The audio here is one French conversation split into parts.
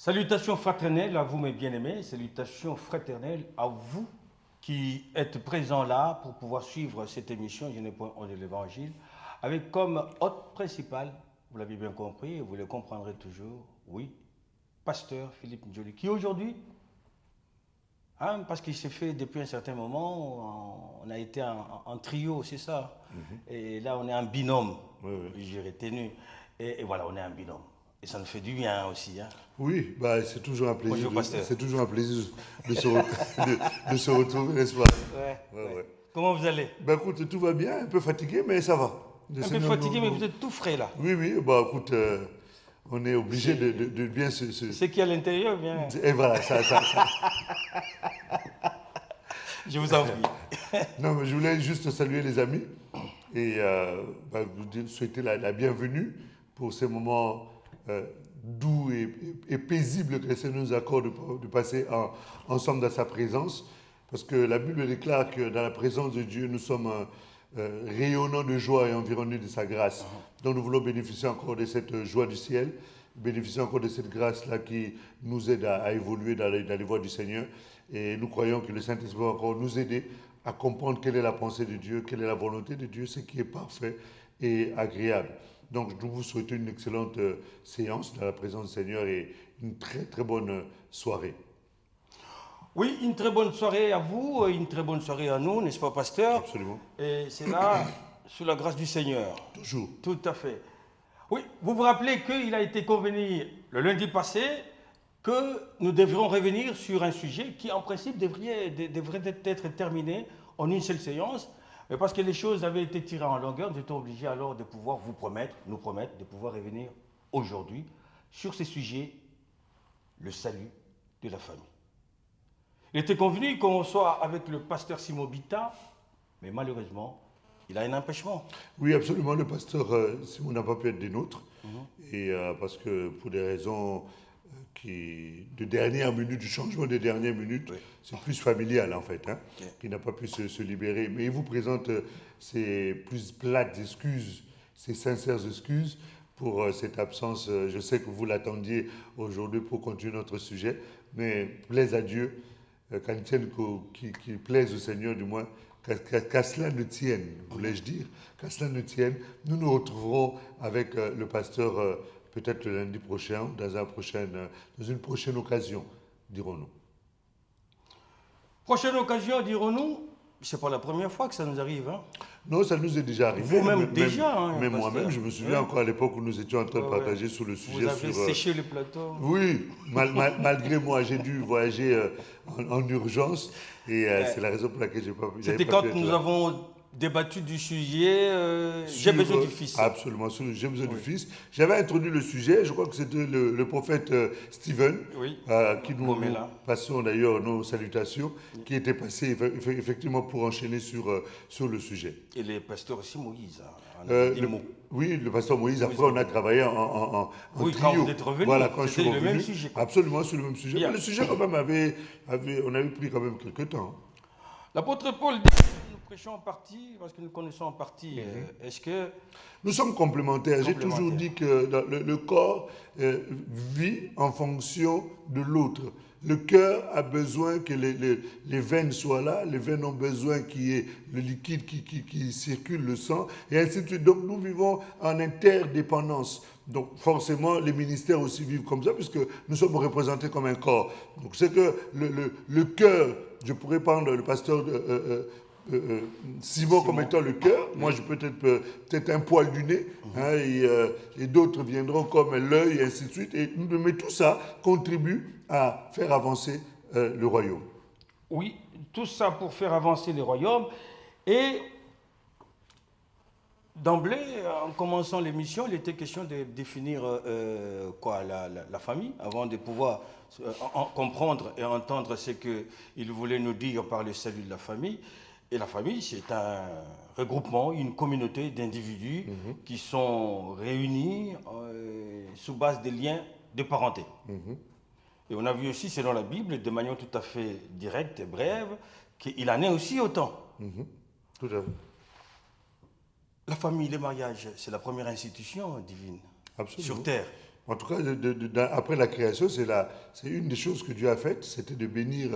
Salutations fraternelles à vous mes bien-aimés, salutations fraternelles à vous qui êtes présents là pour pouvoir suivre cette émission Je n'ai point honte de l'Évangile, avec comme hôte principal, vous l'avez bien compris et vous le comprendrez toujours, oui, pasteur Philippe Njoli, qui aujourd'hui, parce qu'il s'est fait depuis un certain moment, on a été en trio, c'est ça, et là on est en binôme, j'ai retenu, et voilà, on est en binôme. Et ça nous fait du bien aussi. Oui, bah, c'est toujours un plaisir. Bonjour, pasteur. C'est toujours un plaisir de se retrouver, n'est-ce pas? Ouais. Comment vous allez? Bah, écoute, tout va bien, un peu fatigué, mais ça va. Un peu fatigué, mais vous êtes tout frais là. Oui, bah écoute, on est obligé de bien se... Ce qui est à l'intérieur vient. Et voilà, ça. Je vous en prie. Non, mais je voulais juste saluer les amis et vous souhaiter la bienvenue pour ces moments doux et paisibles que le Seigneur nous accorde de passer ensemble dans sa présence. Parce que la Bible déclare que dans la présence de Dieu, nous sommes rayonnants de joie et environnés de sa grâce. Donc nous voulons bénéficier encore de cette joie du ciel, bénéficier encore de cette grâce-là qui nous aide à évoluer dans les voies du Seigneur. Et nous croyons que le Saint-Esprit va encore nous aider à comprendre quelle est la pensée de Dieu, quelle est la volonté de Dieu, ce qui est parfait et agréable. Donc, nous vous souhaitons une excellente séance dans la présence du Seigneur et une très très bonne soirée. Oui, une très bonne soirée à vous, une très bonne soirée à nous, n'est-ce pas, pasteur? Absolument. Et c'est là, sous la grâce du Seigneur. Toujours. Tout à fait. Oui, vous vous rappelez qu'il a été convenu le lundi passé que nous devrions revenir sur un sujet qui, en principe, devrait être terminé en une seule séance. Mais parce que les choses avaient été tirées en longueur, nous étions obligés alors de pouvoir nous promettre de pouvoir revenir aujourd'hui sur ce sujet, le salut de la famille. Il était convenu qu'on soit avec le pasteur Simon Bita, mais malheureusement, il a un empêchement. Oui, absolument. Le pasteur Simon n'a pas pu être des nôtres. Et parce que pour des raisons de dernière minute, du changement des dernières minutes, c'est plus familial en fait, qui n'a pas pu se libérer. Mais il vous présente ses plus plates excuses, ses sincères excuses pour cette absence. Je sais que vous l'attendiez aujourd'hui pour continuer notre sujet, mais plaise à Dieu, qu'il plaise au Seigneur du moins, qu'à cela ne tienne, voulais-je dire, qu'à cela ne tienne, nous nous retrouverons avec le pasteur peut-être le lundi prochain, dans une prochaine occasion, dirons-nous. Prochaine occasion, dirons-nous, c'est pas la première fois que ça nous arrive. Non, ça nous est déjà arrivé. Vous-même déjà. Même moi-même, je me souviens encore à l'époque où nous étions en train de partager sur le sujet. Vous avez séché le plateau. Oui, malgré moi, j'ai dû voyager en urgence et c'est la raison pour laquelle j'ai pas pu. C'était quand nous avons débattu du sujet J'ai besoin du Fils. Absolument, J'ai besoin du Fils. J'avais introduit le sujet, je crois que c'était le prophète Stephen, qui nous passons d'ailleurs nos salutations, qui était passé effectivement pour enchaîner sur le sujet. Et le pasteur aussi Moïse. Oui, le pasteur Moïse, après on a travaillé en trio. Quand vous êtes revenu, voilà, quand c'était le même sujet. Absolument, sur le même sujet. Mais le sujet quand même on avait pris quand même quelques temps. L'apôtre Paul dit que nous prêchons en partie, parce que nous connaissons en partie. Est-ce que... Nous sommes complémentaires. J'ai toujours dit que le corps vit en fonction de l'autre. Le cœur a besoin que les veines soient là, les veines ont besoin qu'il y ait le liquide qui circule, le sang, et ainsi de suite. Donc nous vivons en interdépendance. Donc forcément, les ministères aussi vivent comme ça, puisque nous sommes représentés comme un corps. Donc c'est que le cœur, je pourrais prendre le pasteur Simon comme étant le cœur, moi je peux être peut-être un poil du nez, et d'autres viendront comme l'œil, et ainsi de suite. Mais tout ça contribue à faire avancer le royaume. Oui, tout ça pour faire avancer le royaume. Et d'emblée, en commençant l'émission, il était question de définir la famille, avant de pouvoir comprendre et entendre ce qu'il voulait nous dire par le salut de la famille. Et la famille, c'est un regroupement, une communauté d'individus qui sont réunis sous base des liens de parenté. Et on a vu aussi, selon la Bible, de manière tout à fait directe et brève, qu'il en est aussi autant. Tout à fait. La famille, le mariage, c'est la première institution divine. Absolument. Sur terre. En tout cas, après la création, c'est une des choses que Dieu a faites, c'était de bénir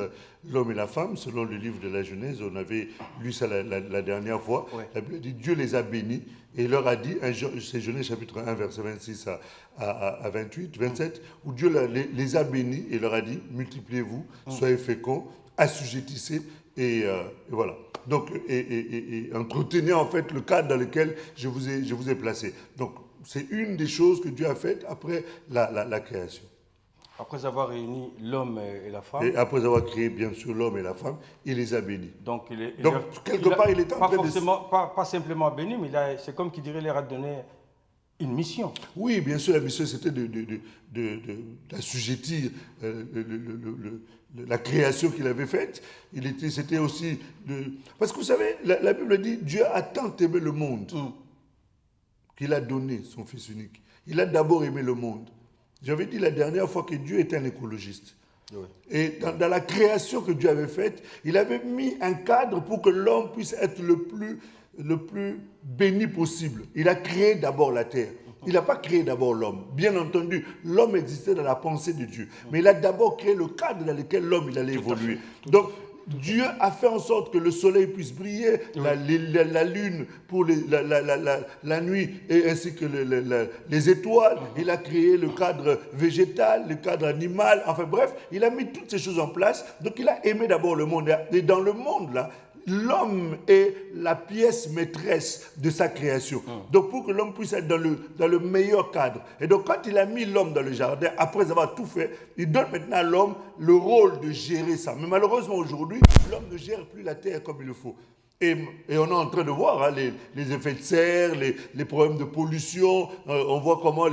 l'homme et la femme, selon le livre de la Genèse. On avait lu ça la dernière fois. Ouais. La Bible dit, Dieu les a bénis et il leur a dit, c'est Genèse chapitre 1, verset 26 à 28, 27, où Dieu les a bénis et leur a dit, multipliez-vous, soyez féconds, assujettissez, et voilà. Donc, et entretenez en fait le cadre dans lequel je vous ai placé. Donc, c'est une des choses que Dieu a faites après la création. Après avoir réuni l'homme et la femme. Et après avoir créé, bien sûr, l'homme et la femme, il les a bénis. Donc, quelque part, il est en train de... Pas simplement béni, mais c'est comme qu'il dirait, il leur a donné une mission. Oui, bien sûr, la mission, c'était d'assujettir la création qu'il avait faite. C'était aussi... Parce que vous savez, la Bible dit, Dieu a tant aimé le monde qu'il a donné son Fils unique. Il a d'abord aimé le monde. J'avais dit la dernière fois que Dieu était un écologiste. Oui. Et dans la création que Dieu avait faite, il avait mis un cadre pour que l'homme puisse être le plus béni possible. Il a créé d'abord la terre. Il n'a pas créé d'abord l'homme. Bien entendu, l'homme existait dans la pensée de Dieu. Mais il a d'abord créé le cadre dans lequel l'homme il allait évoluer. Donc, Dieu a fait en sorte que le soleil puisse briller, la lune pour la nuit, et ainsi que les étoiles. Il a créé le cadre végétal, le cadre animal. Enfin bref, il a mis toutes ces choses en place. Donc il a aimé d'abord le monde. Et dans le monde, là, l'homme est la pièce maîtresse de sa création. Donc pour que l'homme puisse être dans le meilleur cadre. Et donc quand il a mis l'homme dans le jardin, après avoir tout fait, il donne maintenant à l'homme le rôle de gérer ça. Mais malheureusement aujourd'hui, l'homme ne gère plus la terre comme il le faut. Et on est en train de voir hein, les effets de serre, les problèmes de pollution. On voit comment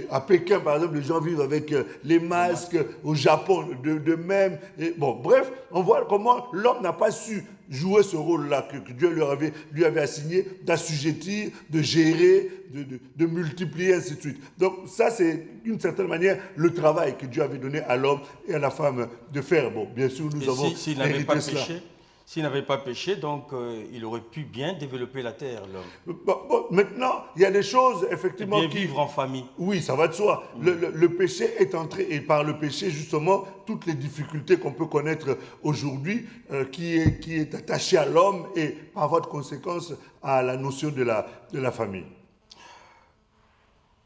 à Pékin, par exemple, les gens vivent avec les masques. Au Japon, de même. Et, bon, bref, on voit comment l'homme n'a pas su jouer ce rôle-là que Dieu lui avait assigné, d'assujettir, de gérer, de multiplier, ainsi de suite. Donc ça, c'est d'une certaine manière le travail que Dieu avait donné à l'homme et à la femme de faire. Bon, bien sûr, nous avons hérité cela. S'il n'avait pas péché, donc il aurait pu bien développer la terre, l'homme. Bon, maintenant, il y a des choses, effectivement... Bien vivre en famille. Oui, ça va de soi. Le péché est entré, et par le péché, justement, toutes les difficultés qu'on peut connaître aujourd'hui, qui est attachée à l'homme et, par voie de conséquence, à la notion de la famille.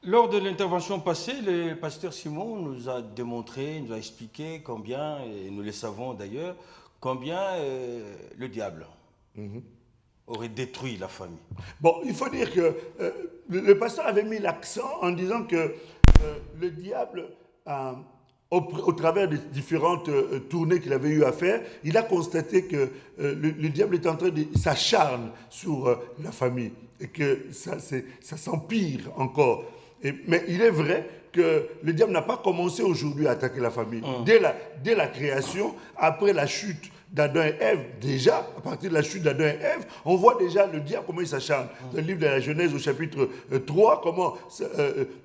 Lors de l'intervention passée, le pasteur Simon nous a démontré, nous a expliqué combien, et nous le savons d'ailleurs, combien le diable aurait détruit la famille. Bon, il faut dire que le pasteur avait mis l'accent en disant que le diable, au travers des différentes tournées qu'il avait eu à faire, il a constaté que le diable est en train de s'acharne sur la famille et que ça s'empire encore. Mais il est vrai que le diable n'a pas commencé aujourd'hui à attaquer la famille. Dès la création, après la chute d'Adam et Ève, déjà, à partir de la chute d'Adam et Ève, on voit déjà le diable, comment il s'acharne. Dans le livre de la Genèse, au chapitre 3, comment,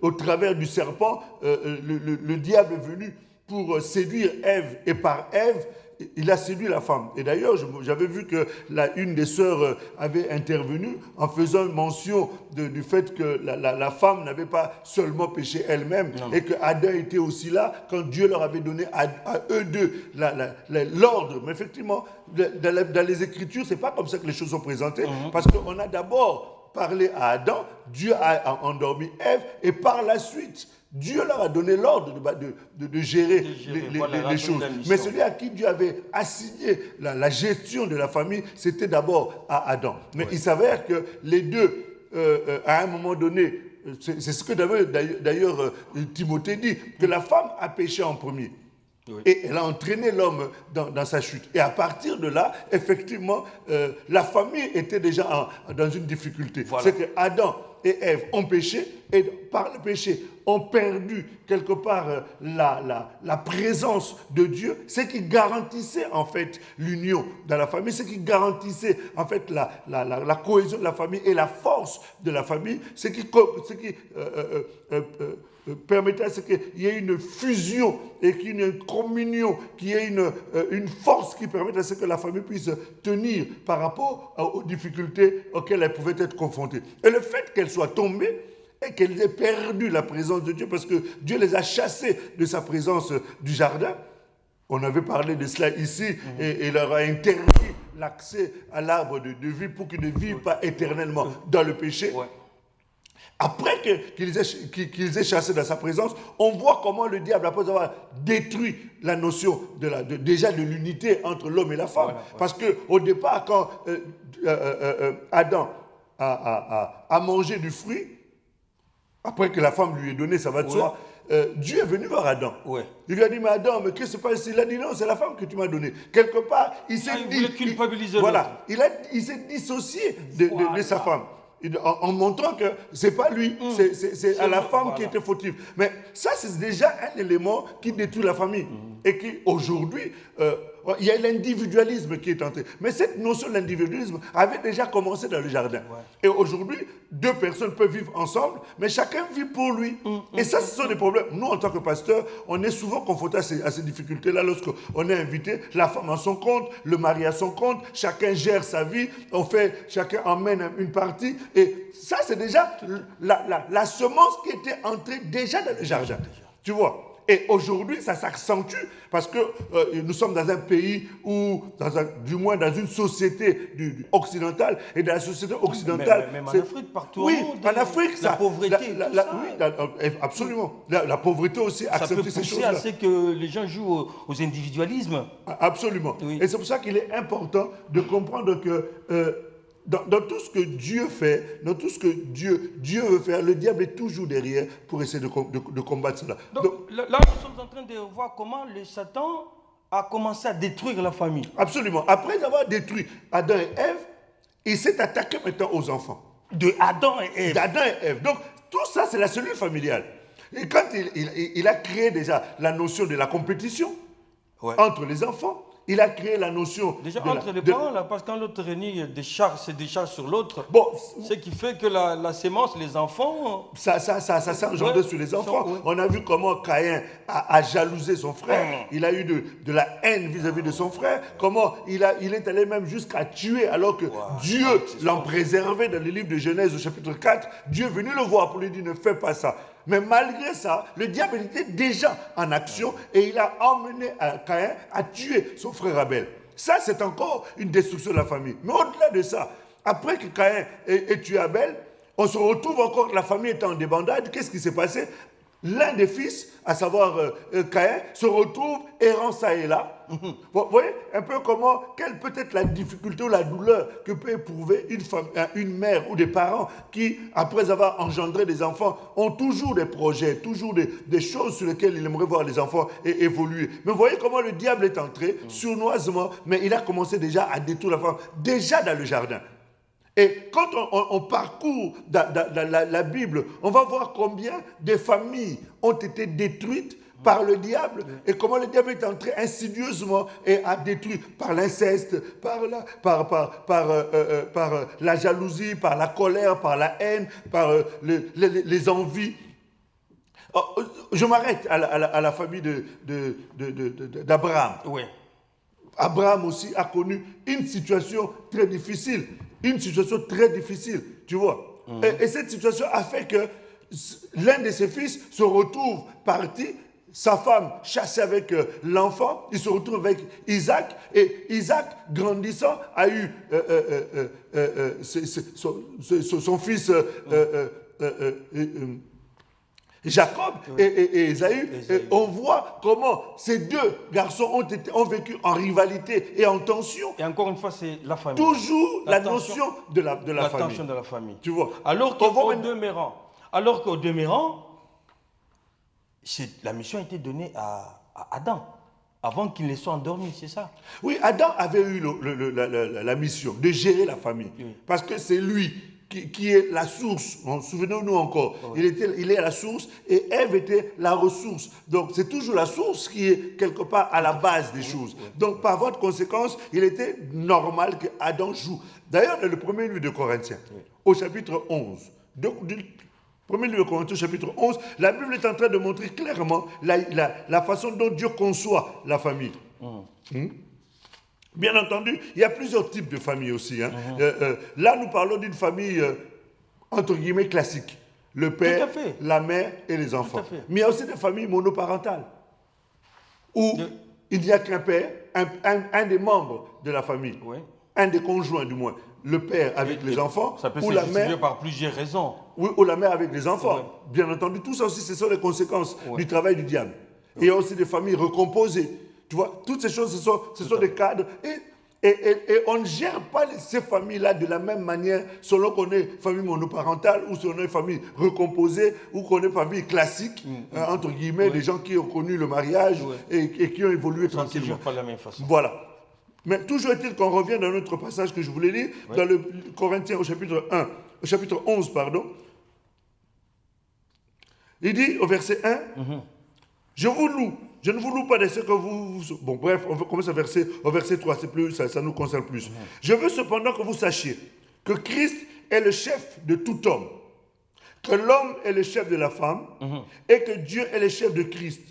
au travers du serpent, le diable est venu pour séduire Ève. Et par Ève, il a séduit la femme. Et d'ailleurs, j'avais vu que une des sœurs avait intervenu en faisant mention du fait que la femme n'avait pas seulement péché elle-même, et que Adam était aussi là quand Dieu leur avait donné à eux deux l'ordre. Mais effectivement, dans les Écritures, c'est pas comme ça que les choses sont présentées, parce qu'on a d'abord parlé à Adam, Dieu a endormi Ève, et par la suite, Dieu leur a donné l'ordre de gérer les choses. Mais celui à qui Dieu avait assigné la gestion de la famille, c'était d'abord à Adam. Mais il s'avère que les deux, à un moment donné, c'est ce que d'ailleurs Timothée dit, que la femme a péché en premier. Oui. Et elle a entraîné l'homme dans sa chute. Et à partir de là, effectivement, la famille était déjà dans une difficulté. Voilà. C'est que Adam et Ève ont péché, et par le péché ont perdu quelque part la présence de Dieu, ce qui garantissait en fait l'union dans la famille, ce qui garantissait en fait la cohésion de la famille et la force de la famille, ce qui permettait à ce qu'il y ait une fusion et qu'il y ait une communion, qu'il y ait une force qui permette à ce que la famille puisse tenir par rapport aux difficultés auxquelles elle pouvait être confrontée. Et le fait qu'elle soit tombée, et qu'elles aient perdu la présence de Dieu parce que Dieu les a chassées de sa présence du jardin. On avait parlé de cela ici et il leur a interdit l'accès à l'arbre de vie pour qu'ils ne vivent pas éternellement dans le péché. Ouais. Après qu'ils aient chassé dans sa présence, on voit comment le diable, après avoir détruit la notion déjà de l'unité entre l'homme et la femme. Voilà. Parce qu'au départ, quand Adam a mangé du fruit, après que la femme lui ait donné, ça va de soi, Dieu est venu voir Adam. Ouais. Il lui a dit, mais Adam, mais qu'est-ce qui se passe? Il a dit, non, c'est la femme que tu m'as donnée. Quelque part, il s'est il dit... voulait culpabiliser voilà, il s'est dissocié de sa femme. En montrant que ce n'est pas lui, c'est à la femme qui était fautive. Mais ça, c'est déjà un élément qui détruit la famille. Et qui, aujourd'hui, il y a l'individualisme qui est tenté. Mais cette notion d'individualisme avait déjà commencé dans le jardin. Ouais. Et aujourd'hui, deux personnes peuvent vivre ensemble, mais chacun vit pour lui. Et ça, ce sont des problèmes. Nous, en tant que pasteurs, on est souvent confrontés à ces difficultés-là lorsqu'on est invité, la femme à son compte, le mari à son compte, chacun gère sa vie, chacun emmène une partie. Et ça, c'est déjà la semence qui était entrée déjà dans le jardin. Tu vois? Et aujourd'hui, ça s'accentue parce que nous sommes dans un pays où, du moins dans une société occidentale, et dans la société occidentale... Même en Afrique, partout oui, au monde, en Afrique, la pauvreté, oui, absolument. La pauvreté aussi accepte ces choses-là. Ça peut pousser à ce que les gens jouent aux individualismes. Absolument. Oui. Et c'est pour ça qu'il est important de comprendre que... Dans tout ce que Dieu fait, dans tout ce que Dieu veut faire, le diable est toujours derrière pour essayer de combattre cela. Donc, là, nous sommes en train de voir comment le Satan a commencé à détruire la famille. Absolument. Après avoir détruit Adam et Ève, il s'est attaqué maintenant aux enfants. De Adam et Ève. D'Adam et Ève. Donc, tout ça, c'est la cellule familiale. Et quand il a créé déjà la notion de la compétition entre les enfants, il a créé la notion... Déjà, entre les parents, là, parce que quand l'autre renie se décharge sur l'autre, ce qui fait que la sémence, les enfants... Ça s'est engendré sur les enfants. On a vu comment Caïn a jalousé son frère. Il a eu de la haine vis-à-vis de son frère. Comment il est allé même jusqu'à tuer, alors que Dieu l'en préservait dans le livre de Genèse au chapitre 4. Dieu est venu le voir pour lui dire, ne fais pas ça. Mais malgré ça, le diable était déjà en action et il a emmené Caïn à tuer son frère Abel. Ça, c'est encore une destruction de la famille. Mais au-delà de ça, après que Caïn ait tué Abel, on se retrouve encore, la famille était en débandade. Qu'est-ce qui s'est passé? L'un des fils, à savoir Caïn, se retrouve errant ça et là. Vous voyez un peu quelle peut être la difficulté ou la douleur que peut éprouver une mère ou des parents qui, après avoir engendré des enfants, ont toujours des projets, toujours des choses sur lesquelles ils aimeraient voir les enfants évoluer. Mais vous voyez comment le diable est entré, sournoisement, mais il a commencé déjà à détruire la femme, déjà dans le jardin. Et quand on parcourt la Bible, on va voir combien de familles ont été détruites par le diable et comment le diable est entré insidieusement et a détruit par l'inceste, par la jalousie, par la colère, par la haine, par les envies. Je m'arrête à la famille d'Abraham. Oui. Abraham aussi a connu une situation très difficile. Tu vois. Et cette situation a fait que l'un de ses fils se retrouve parti, sa femme chassée avec l'enfant, il se retrouve avec Isaac, et Isaac, grandissant, a eu son fils Jacob et Ésaü. Et on voit comment ces deux garçons ont vécu en rivalité et en tension. Et encore une fois, c'est la famille. Toujours la notion de la famille. La tension de la famille. Tu vois. Alors qu'au demeurant, la mission a été donnée à Adam, avant qu'il ne soit endormi, c'est ça? Oui, Adam avait eu la mission de gérer la famille. Oui. Parce que c'est lui qui est la source. Souvenons-nous encore. Oui. Il est à la source et Ève était la ressource. Donc c'est toujours la source qui est quelque part à la base des choses. Oui. Donc par voie de conséquence, il était normal que Adam joue. D'ailleurs, dans le premier livre de Corinthiens, au chapitre 11, premier livre de Corinthiens, chapitre 11, la Bible est en train de montrer clairement la façon dont Dieu conçoit la famille. Bien entendu, il y a plusieurs types de familles aussi. Là, nous parlons d'une famille, entre guillemets, classique. le Tout père, à fait. la mère et les enfants. à fait. Mais il y a aussi des familles monoparentales où il n'y a qu'un père, un des membres de la famille, Oui. un des conjoints du moins, le père avec les enfants, Ça peut ou se la justifier mère, par plusieurs raisons. ou la mère avec les enfants. Ouais. Bien entendu, tout ça aussi, ce sont les conséquences Ouais. du travail du diable. Et il y a aussi des familles recomposées. Tu vois, toutes ces choses, ce sont des cadres. Et on ne gère pas ces familles-là de la même manière selon qu'on est famille monoparentale ou selon on est famille recomposée ou qu'on est famille classique, entre guillemets, des gens qui ont connu le mariage et qui ont évolué Ça ne se tranquillement. gère pas de la même façon. Voilà. Mais toujours est-il qu'on revient dans notre passage que je voulais lire, dans le Corinthiens au chapitre 11, pardon. Il dit au verset 1, je vous loue. Je ne vous loue pas de ce que vous... Bon, bref, on va commencer au verset 3, c'est plus, ça nous concerne plus. Je veux cependant que vous sachiez que Christ est le chef de tout homme, que l'homme est le chef de la femme, et que Dieu est le chef de Christ.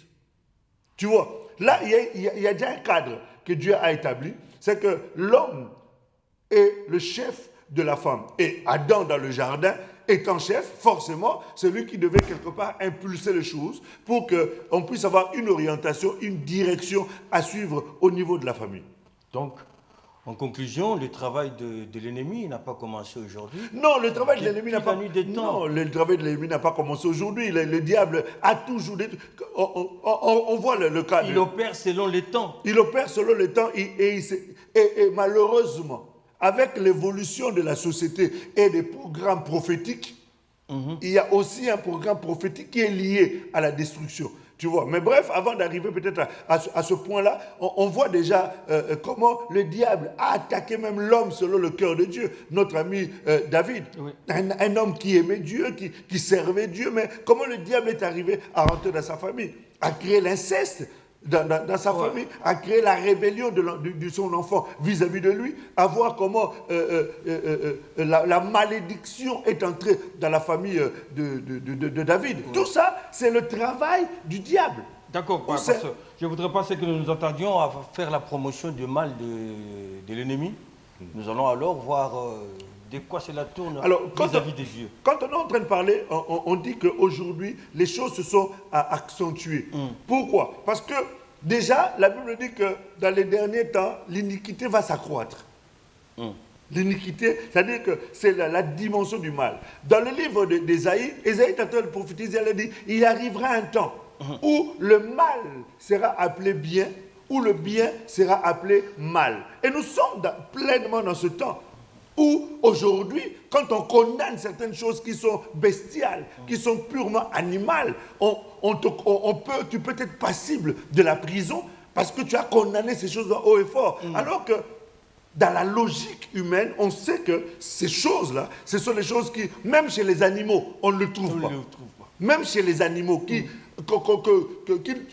Tu vois, là, il y a déjà un cadre que Dieu a établi, c'est que l'homme est le chef de la femme. Et Adam, dans le jardin, étant chef, forcément, c'est lui qui devait quelque part impulser les choses pour qu'on puisse avoir une orientation, une direction à suivre au niveau de la famille. Donc, en conclusion, le travail de l'ennemi n'a pas commencé aujourd'hui. Non, le travail de l'ennemi n'a pas... Non, le travail de l'ennemi n'a pas commencé aujourd'hui. Le diable a toujours... On voit le cas. Il opère selon les temps. Il opère selon les temps et malheureusement, avec l'évolution de la société et des programmes prophétiques, il y a aussi un programme prophétique qui est lié à la destruction. Tu vois. Mais bref, avant d'arriver peut-être à ce point-là, on voit déjà comment le diable a attaqué même l'homme selon le cœur de Dieu. Notre ami David, un homme qui aimait Dieu, qui servait Dieu, mais comment le diable est arrivé à rentrer dans sa famille, à créer l'inceste dans sa famille, à créer la rébellion de son enfant vis-à-vis de lui, à voir comment la malédiction est entrée dans la famille de David. Tout ça, c'est le travail du diable. D'accord, parce que je ne voudrais pas que nous nous attendions à faire la promotion du mal de l'ennemi. Nous allons alors voir de quoi cela tourne vis-à-vis de Dieu. Quand on est en train de parler, on dit qu'aujourd'hui, les choses se sont accentuées. Pourquoi? Parce que déjà, la Bible dit que dans les derniers temps, l'iniquité va s'accroître. L'iniquité, c'est-à-dire que c'est la dimension du mal. Dans le livre d'Ésaïe, Ésaïe est en train de prophétiser, elle dit, il arrivera un temps où le mal sera appelé bien, où le bien sera appelé mal. Et nous sommes pleinement dans ce temps où aujourd'hui, quand on condamne certaines choses qui sont bestiales, qui sont purement animales, tu peux être passible de la prison parce que tu as condamné ces choses haut et fort. Alors que dans la logique humaine, on sait que ces choses-là, ce sont les choses qui, même chez les animaux, on ne le trouve pas. Même chez les animaux qui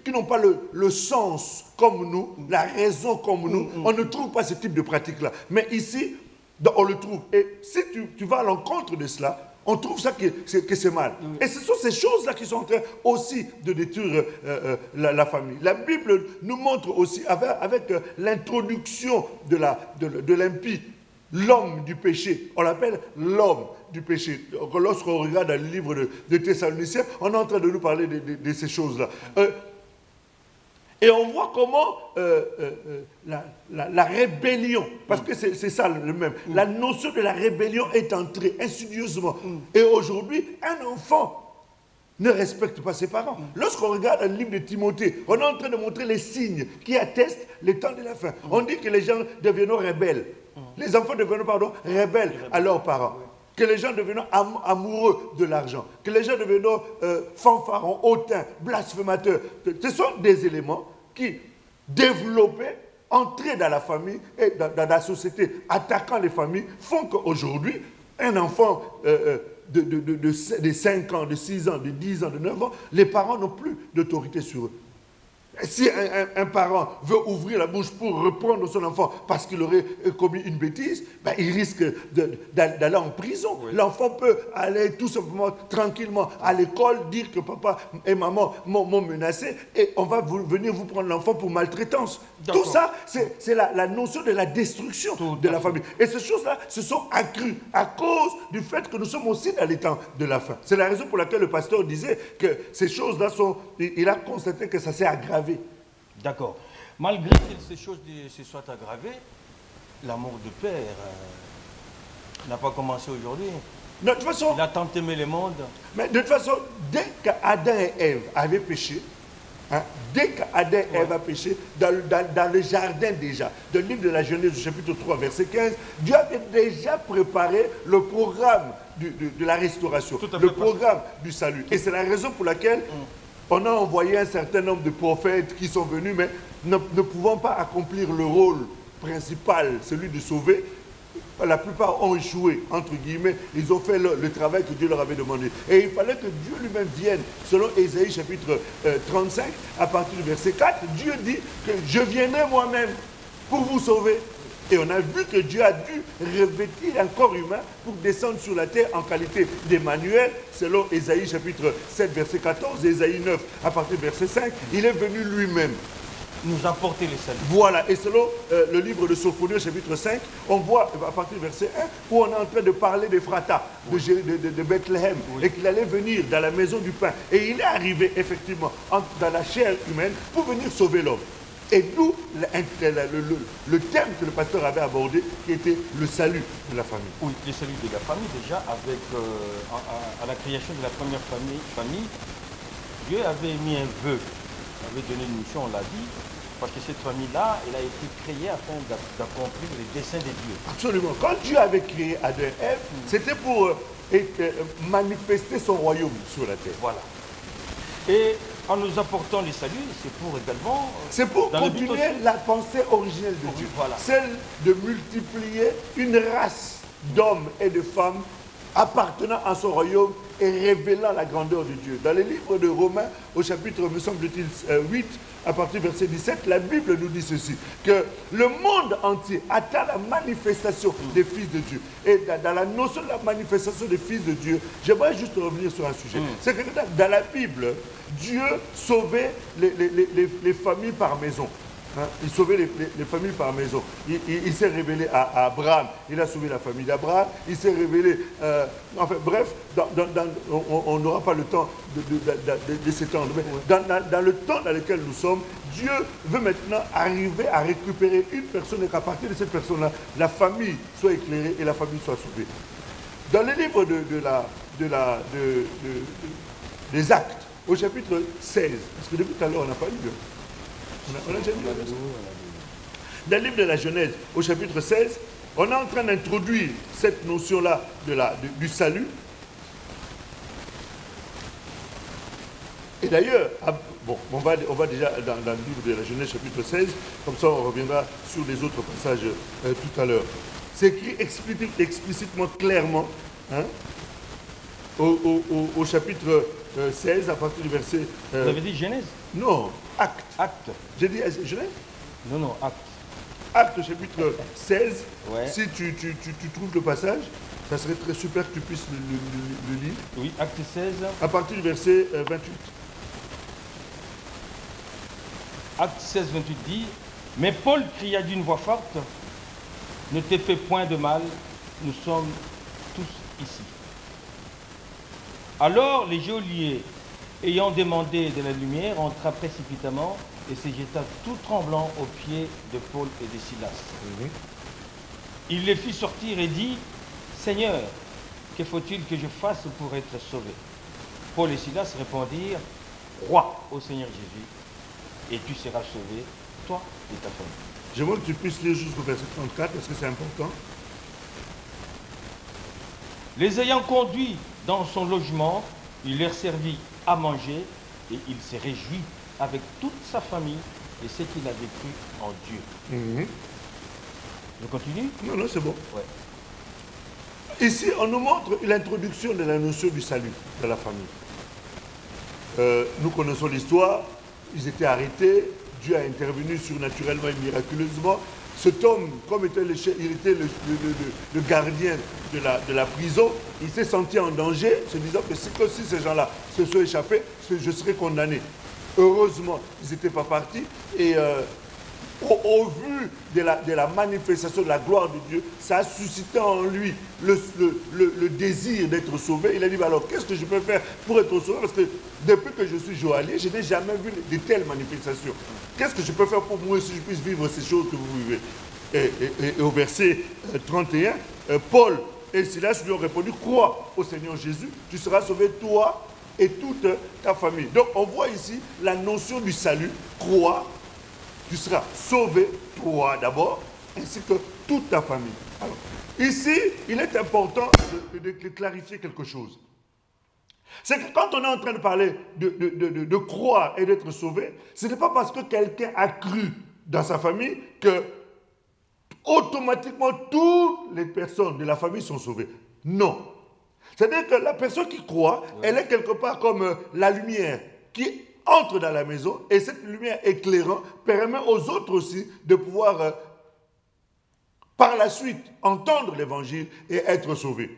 n'ont pas le sens comme nous, la raison comme nous, on ne trouve pas ce type de pratique-là. Mais ici, on le trouve. Et si tu vas à l'encontre de cela, on trouve ça que c'est mal. Et ce sont ces choses-là qui sont en train aussi de détruire la famille. La Bible nous montre aussi, avec l'introduction de l'impie, l'homme du péché. On l'appelle l'homme du péché. Lorsqu'on regarde le livre de Thessaloniciens, on est en train de nous parler de ces choses-là. Et on voit comment la rébellion, parce que c'est ça le même, la notion de la rébellion est entrée insidieusement. Et aujourd'hui, un enfant ne respecte pas ses parents. Lorsqu'on regarde le livre de Timothée, on est en train de montrer les signes qui attestent le temps de la fin. On dit que les gens deviennent rebelles. Les enfants deviennent, rebelles à leurs parents. Que les gens deviennent amoureux de l'argent, que les gens deviennent fanfarons, hautains, blasphémateurs. Ce sont des éléments qui, développés, entrés dans la famille et dans la société, attaquant les familles, font qu'aujourd'hui, un enfant de 5 ans, de 6 ans, de 10 ans, de 9 ans, les parents n'ont plus d'autorité sur eux. Si un parent veut ouvrir la bouche pour reprendre son enfant parce qu'il aurait commis une bêtise, ben, il risque d'aller en prison. Oui. L'enfant peut aller tout simplement, tranquillement, à l'école, dire que papa et maman m'ont menacé et on va venir vous prendre l'enfant pour maltraitance. Tout ça, c'est la notion de la destruction de la famille. Et ces choses-là se sont accrues à cause du fait que nous sommes aussi dans les temps de la fin. C'est la raison pour laquelle le pasteur disait que ces choses-là il a constaté que ça s'est aggravé. D'accord. Malgré que ces choses se soient aggravées, l'amour de père n'a pas commencé aujourd'hui. De toute façon, il a tant aimé le monde. Mais de toute façon, dès qu'Adam et Ève avaient péché, dès qu'Adam et Ève a péché, dans le jardin déjà, dans le livre de la Genèse, chapitre 3, verset 15, Dieu avait déjà préparé le programme de la restauration, le programme du salut. Et c'est la raison pour laquelle on a envoyé un certain nombre de prophètes qui sont venus, mais ne pouvant pas accomplir le rôle principal, celui de sauver. La plupart ont échoué, entre guillemets. Ils ont fait le travail que Dieu leur avait demandé. Et il fallait que Dieu lui-même vienne. Selon Ésaïe chapitre 35, à partir du verset 4, Dieu dit que je viendrai moi-même pour vous sauver. Et on a vu que Dieu a dû revêtir un corps humain pour descendre sur la terre en qualité d'Emmanuel, selon Ésaïe chapitre 7, verset 14, Ésaïe 9, à partir du verset 5. Il est venu lui-même nous apporter le salut. Voilà, et selon le livre de Sophonie, chapitre 5, on voit à partir du verset 1, où on est en train de parler d'Ephrata, de Bethléem, et qu'il allait venir dans la maison du pain. Et il est arrivé effectivement dans la chair humaine pour venir sauver l'homme. Et d'où le terme que le pasteur avait abordé, qui était le salut de la famille. Oui, le salut de la famille, déjà, avec à la création de la première famille, Dieu avait mis un vœu, il avait donné une mission, on l'a dit, parce que cette famille-là, elle a été créée afin d'accomplir les desseins de Dieu. Absolument. Quand Dieu avait créé Adam et Ève, c'était pour manifester son royaume sur la terre. Voilà. Et en nous apportant les saluts, c'est pour également... C'est pour continuer la pensée originelle de Dieu. Voilà. Celle de multiplier une race d'hommes et de femmes appartenant à son royaume et révélant la grandeur de Dieu. Dans les livres de Romains, au chapitre, me semble-t-il, 8, à partir du verset 17, la Bible nous dit ceci, que le monde entier attend la manifestation des fils de Dieu. Et dans la notion de la manifestation des fils de Dieu, j'aimerais juste revenir sur un sujet. C'est que dans la Bible, Dieu sauvait les familles par maison. Il sauvait les familles par maison. Il s'est révélé à Abraham. Il a sauvé la famille d'Abraham. Il s'est révélé... enfin, bref, on n'aura pas le temps de s'étendre. Mais dans le temps dans lequel nous sommes, Dieu veut maintenant arriver à récupérer une personne et qu'à partir de cette personne-là, la famille soit éclairée et la famille soit sauvée. Dans le livre des Actes, au chapitre 16, parce que depuis tout à l'heure, on n'a pas lu. On a déjà lu. Dans le livre de la Genèse, au chapitre 16, on est en train d'introduire cette notion-là du salut. Et d'ailleurs, bon, on va déjà dans le livre de la Genèse, chapitre 16, comme ça on reviendra sur les autres passages tout à l'heure. C'est écrit explicitement, clairement, au chapitre 16, à partir du verset... Vous avez dit Genèse? Non, Acte. Acte. J'ai dit Genèse? Non, Acte. Acte, chapitre 16. Ouais. Si tu trouves le passage, ça serait très super que tu puisses le lire. Oui, Acte 16. À partir du verset 28. Acte 16, 28 dit, mais Paul cria d'une voix forte, ne te fais point de mal, nous sommes tous ici. Alors les geôliers, ayant demandé de la lumière, entra précipitamment et se jeta tout tremblant aux pieds de Paul et de Silas. Il les fit sortir et dit, Seigneur, que faut-il que je fasse pour être sauvé? Paul et Silas répondirent, Crois au Seigneur Jésus, et tu seras sauvé, toi et ta famille. J'aimerais que tu puisses lire jusqu'au verset 34, parce que c'est important. Les ayant conduits dans son logement, il leur servit à manger, et il s'est réjoui avec toute sa famille et ce qu'il avait cru en Dieu. Je continue? Non, c'est bon. Ouais. Ici, on nous montre l'introduction de la notion du salut de la famille. Nous connaissons l'histoire. ils étaient arrêtés. Dieu a intervenu surnaturellement et miraculeusement. Cet homme, comme il était le gardien de la prison, il s'est senti en danger, se disant que si ces gens-là se sont échappés, je serais condamné. Heureusement, ils n'étaient pas partis. Et au vu de la manifestation de la gloire de Dieu, ça a suscité en lui le désir d'être sauvé. Il a dit, alors qu'est-ce que je peux faire pour être sauvé? Parce que depuis que je suis joaillier, je n'ai jamais vu de telles manifestations. Qu'est-ce que je peux faire pour moi si je puisse vivre ces choses que vous vivez? Et au verset 31, Paul et Silas lui ont répondu, crois au Seigneur Jésus, tu seras sauvé toi et toute ta famille. Donc on voit ici la notion du salut, crois, tu seras sauvé, toi d'abord, ainsi que toute ta famille. Alors, ici, il est important de clarifier quelque chose. C'est que quand on est en train de parler de croire et d'être sauvé, ce n'est pas parce que quelqu'un a cru dans sa famille que automatiquement toutes les personnes de la famille sont sauvées. Non. C'est-à-dire que la personne qui croit, elle est quelque part comme la lumière qui entre dans la maison et cette lumière éclairante permet aux autres aussi de pouvoir par la suite entendre l'évangile et être sauvés.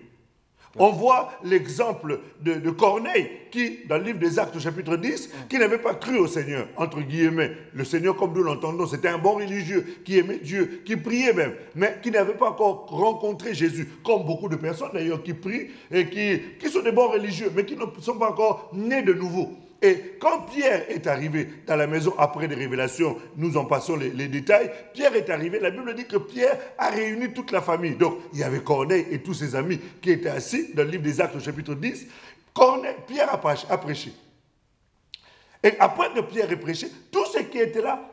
On voit l'exemple de Corneille qui, dans le livre des Actes au chapitre 10, qui n'avait pas cru au Seigneur, entre guillemets. Le Seigneur, comme nous l'entendons, c'était un bon religieux qui aimait Dieu, qui priait même, mais qui n'avait pas encore rencontré Jésus, comme beaucoup de personnes d'ailleurs qui prient et qui sont des bons religieux, mais qui ne sont pas encore nés de nouveau. Et quand Pierre est arrivé dans la maison après des révélations, nous en passons les détails, Pierre est arrivé, la Bible dit que Pierre a réuni toute la famille. Donc, il y avait Corneille et tous ses amis qui étaient assis dans le livre des Actes au chapitre 10. Pierre a prêché. Et après que Pierre ait prêché, tous ceux qui étaient là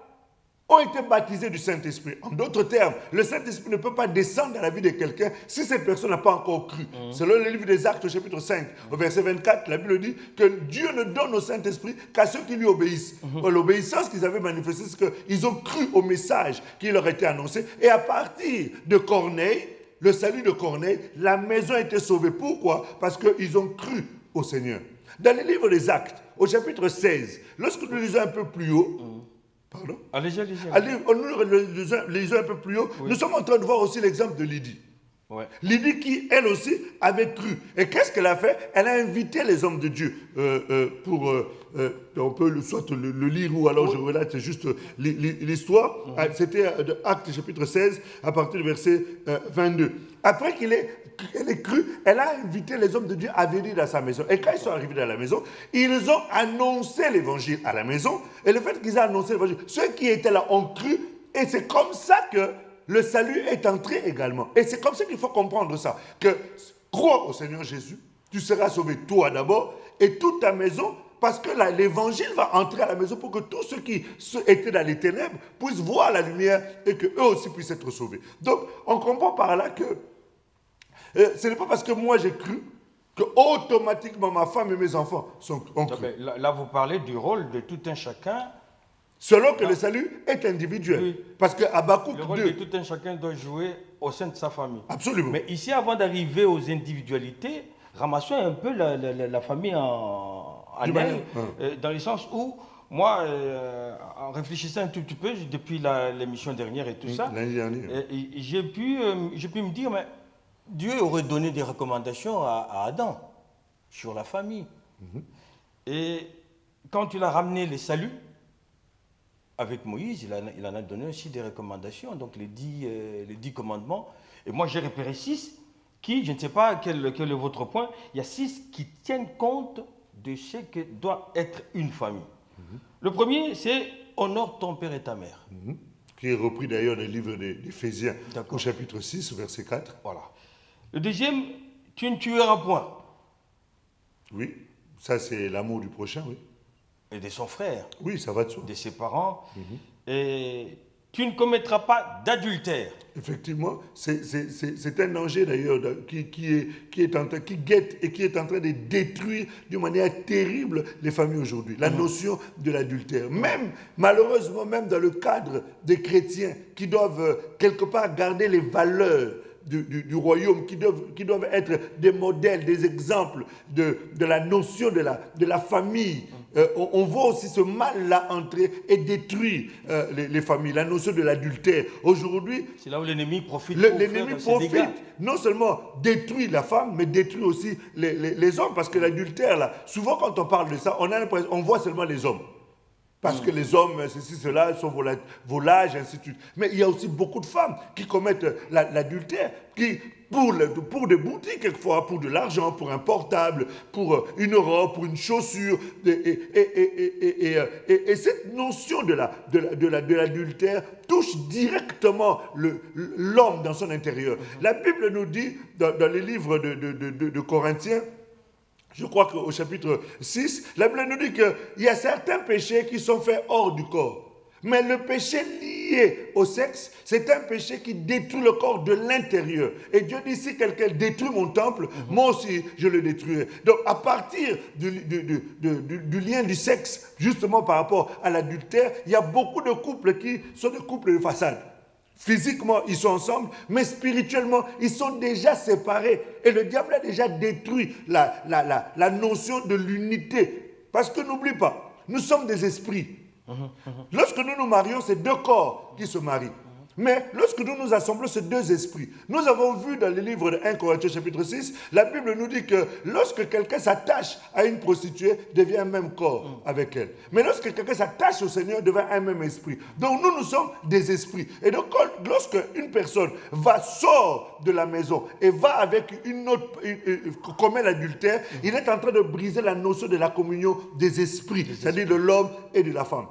ont été baptisés du Saint-Esprit. En d'autres termes, le Saint-Esprit ne peut pas descendre dans la vie de quelqu'un si cette personne n'a pas encore cru. Selon le livre des Actes, au chapitre 5, au verset 24, la Bible dit que Dieu ne donne au Saint-Esprit qu'à ceux qui lui obéissent. L'obéissance qu'ils avaient manifestée, c'est qu'ils ont cru au message qui leur était annoncé. Et à partir de Corneille, le salut de Corneille, la maison a été sauvée. Pourquoi? Parce qu'ils ont cru au Seigneur. Dans le livre des Actes, au chapitre 16, lorsque nous lisons un peu plus haut, pardon? Allez-y. Nous lisons un peu plus haut. Oui. Nous sommes en train de voir aussi l'exemple de Lydie. Ouais. Lydie qui, elle aussi, avait cru. Et qu'est-ce qu'elle a fait? Elle a invité les hommes de Dieu on peut soit le lire ou alors je relate juste l'histoire. C'était de Actes chapitre 16 à partir du verset 22. Après qu'elle ait cru, elle a invité les hommes de Dieu à venir dans sa maison. Et quand ils sont arrivés dans la maison, ils ont annoncé l'évangile à la maison. Et le fait qu'ils aient annoncé l'évangile, ceux qui étaient là ont cru. Et c'est comme ça que le salut est entré également. Et c'est comme ça qu'il faut comprendre ça. Que crois au Seigneur Jésus, tu seras sauvé toi d'abord et toute ta maison, parce que l'évangile va entrer à la maison pour que tous ceux qui étaient dans les ténèbres puissent voir la lumière et qu'eux aussi puissent être sauvés. Donc, on comprend par là que ce n'est pas parce que moi j'ai cru que automatiquement ma femme et mes enfants ont cru. Là, vous parlez du rôle de tout un chacun. Selon que le salut est individuel. Oui. Parce que Habakkuk 2... Le rôle de tout un chacun doit jouer au sein de sa famille. Absolument. Mais ici, avant d'arriver aux individualités, ramassons un peu la famille en elle, dans le sens où, moi, en réfléchissant un tout petit peu, depuis l'émission dernière et tout ça, l'année dernière, j'ai pu me dire, mais Dieu aurait donné des recommandations à Adam sur la famille. Et quand il a ramené les saluts, avec Moïse, il en a donné aussi des recommandations, donc les 10 commandements. Et moi, j'ai repéré 6 qui, je ne sais pas quel est votre point, il y a 6 qui tiennent compte de ce que doit être une famille. Le premier, c'est « honore ton père et ta mère ». Qui est repris d'ailleurs dans le livre d'Éphésiens, au chapitre 6, verset 4. Voilà. Le deuxième, « tu ne tueras point ». Oui, ça c'est l'amour du prochain, oui. Et de son frère. Oui, ça va de soi. De ses parents. Et tu ne commettras pas d'adultère. Effectivement, c'est un danger d'ailleurs qui guette et qui est en train de détruire d'une manière terrible les familles aujourd'hui. La notion de l'adultère. Même, malheureusement, même dans le cadre des chrétiens qui doivent quelque part garder les valeurs du royaume, qui doivent être des modèles, des exemples de la notion de la famille On voit aussi ce mal-là entrer et détruire les familles, la notion de l'adultère. Aujourd'hui, c'est là où l'ennemi profite pour l'ennemi faire ses dégâts. non seulement détruit la femme, mais détruit aussi les hommes. Parce que l'adultère, là, souvent quand on parle de ça, on voit seulement les hommes. Parce que les hommes, ceci, cela, sont volages, ainsi de suite. Mais il y a aussi beaucoup de femmes qui commettent l'adultère, qui, pour des boutiques, quelquefois, pour de l'argent, pour un portable, pour une robe, pour une chaussure. Et cette notion de l'adultère touche directement l'homme dans son intérieur. La Bible nous dit, dans les livres de Corinthiens, je crois qu'au chapitre 6, la Bible nous dit qu'il y a certains péchés qui sont faits hors du corps. Mais le péché lié au sexe, c'est un péché qui détruit le corps de l'intérieur. Et Dieu dit, si quelqu'un détruit mon temple, moi aussi, je le détruirai. Donc, à partir du lien du sexe, justement par rapport à l'adultère, il y a beaucoup de couples qui sont des couples de façade. Physiquement, ils sont ensemble, mais spirituellement, ils sont déjà séparés. Et le diable a déjà détruit la notion de l'unité. Parce que n'oublie pas, nous sommes des esprits. Lorsque nous nous marions, c'est deux corps qui se marient. Mais lorsque nous nous assemblons, c'est deux esprits. Nous avons vu dans le livre de 1 Corinthiens chapitre 6, la Bible nous dit que lorsque quelqu'un s'attache à une prostituée, devient un même corps avec elle. Mais lorsque quelqu'un s'attache au Seigneur, devient un même esprit. Donc nous sommes des esprits. Et donc lorsque une personne sort de la maison et va avec une autre, commet l'adultère, il est en train de briser la notion de la communion des esprits, c'est-à-dire de l'homme et de la femme.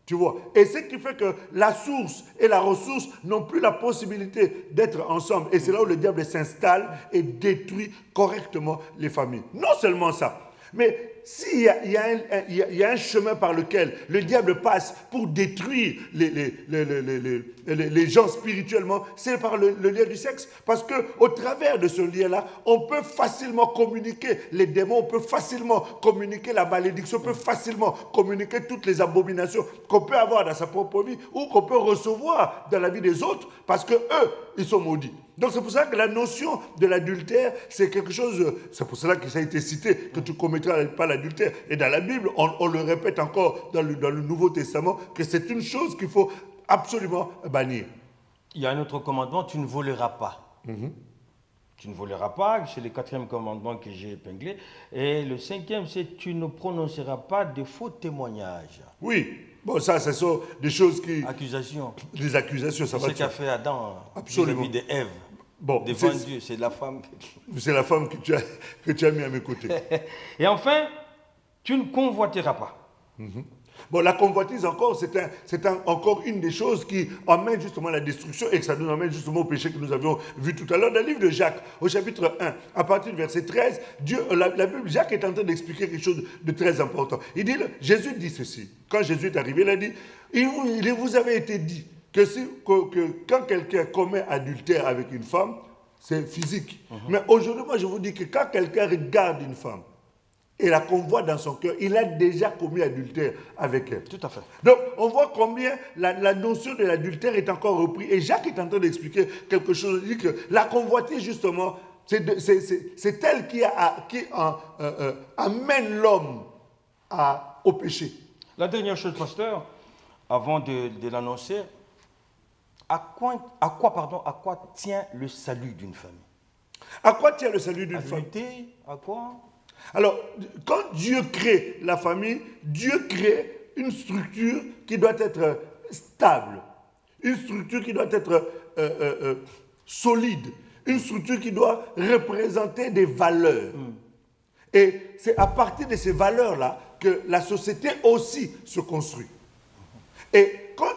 Tu vois. Et ce qui fait que la source et la ressource n'ont plus la possibilité d'être ensemble. Et c'est là où le diable s'installe et détruit correctement les familles. Non seulement ça, mais s'il y a un chemin par lequel le diable passe pour détruire les gens spirituellement, c'est par le lien du sexe. Parce qu'au travers de ce lien-là, on peut facilement communiquer les démons, on peut facilement communiquer la malédiction, on peut facilement communiquer toutes les abominations qu'on peut avoir dans sa propre vie ou qu'on peut recevoir dans la vie des autres parce qu'eux, ils sont maudits. Donc c'est pour ça que la notion de l'adultère, c'est quelque chose, c'est pour cela que ça a été cité, que tu ne commettras pas l'adultère. Et dans la Bible, on le répète encore dans le Nouveau Testament, que c'est une chose qu'il faut absolument bannir. Il y a un autre commandement, tu ne voleras pas. Tu ne voleras pas, c'est le 4e commandement que j'ai épinglé. Et le 5e, c'est tu ne prononceras pas de faux témoignages. Oui. Bon, ça, ce sont des choses qui... Accusations. Des accusations, ça va. C'est ce qu'a fait Adam absolument vis-à-vis d'Ève. Bon, devant Dieu, c'est la femme. C'est la femme que tu as mis à mes côtés. Et enfin, tu ne convoiteras pas. Bon, la convoitise encore, c'est encore une des choses qui amène justement la destruction et que ça nous amène justement au péché que nous avions vu tout à l'heure. Dans le livre de Jacques, au chapitre 1, à partir du verset 13, la Bible, Jacques est en train d'expliquer quelque chose de très important. Il dit, Jésus dit ceci. Quand Jésus est arrivé, il a dit, il vous avait été dit que quand quelqu'un commet adultère avec une femme, c'est physique. Mais aujourd'hui, moi, je vous dis que quand quelqu'un regarde une femme, et la convoite dans son cœur, il a déjà commis adultère avec elle. Tout à fait. Donc, on voit combien la notion de l'adultère est encore reprise. Et Jacques est en train d'expliquer quelque chose. Il dit que la convoitise, justement, c'est elle qui amène l'homme au péché. La dernière chose, pasteur, avant de l'annoncer, à quoi tient le salut d'une famille? À quoi tient le salut d'une famille? À quoi? Alors, quand Dieu crée la famille, Dieu crée une structure qui doit être stable, une structure qui doit être solide, une structure qui doit représenter des valeurs. Et c'est à partir de ces valeurs-là que la société aussi se construit. Et quand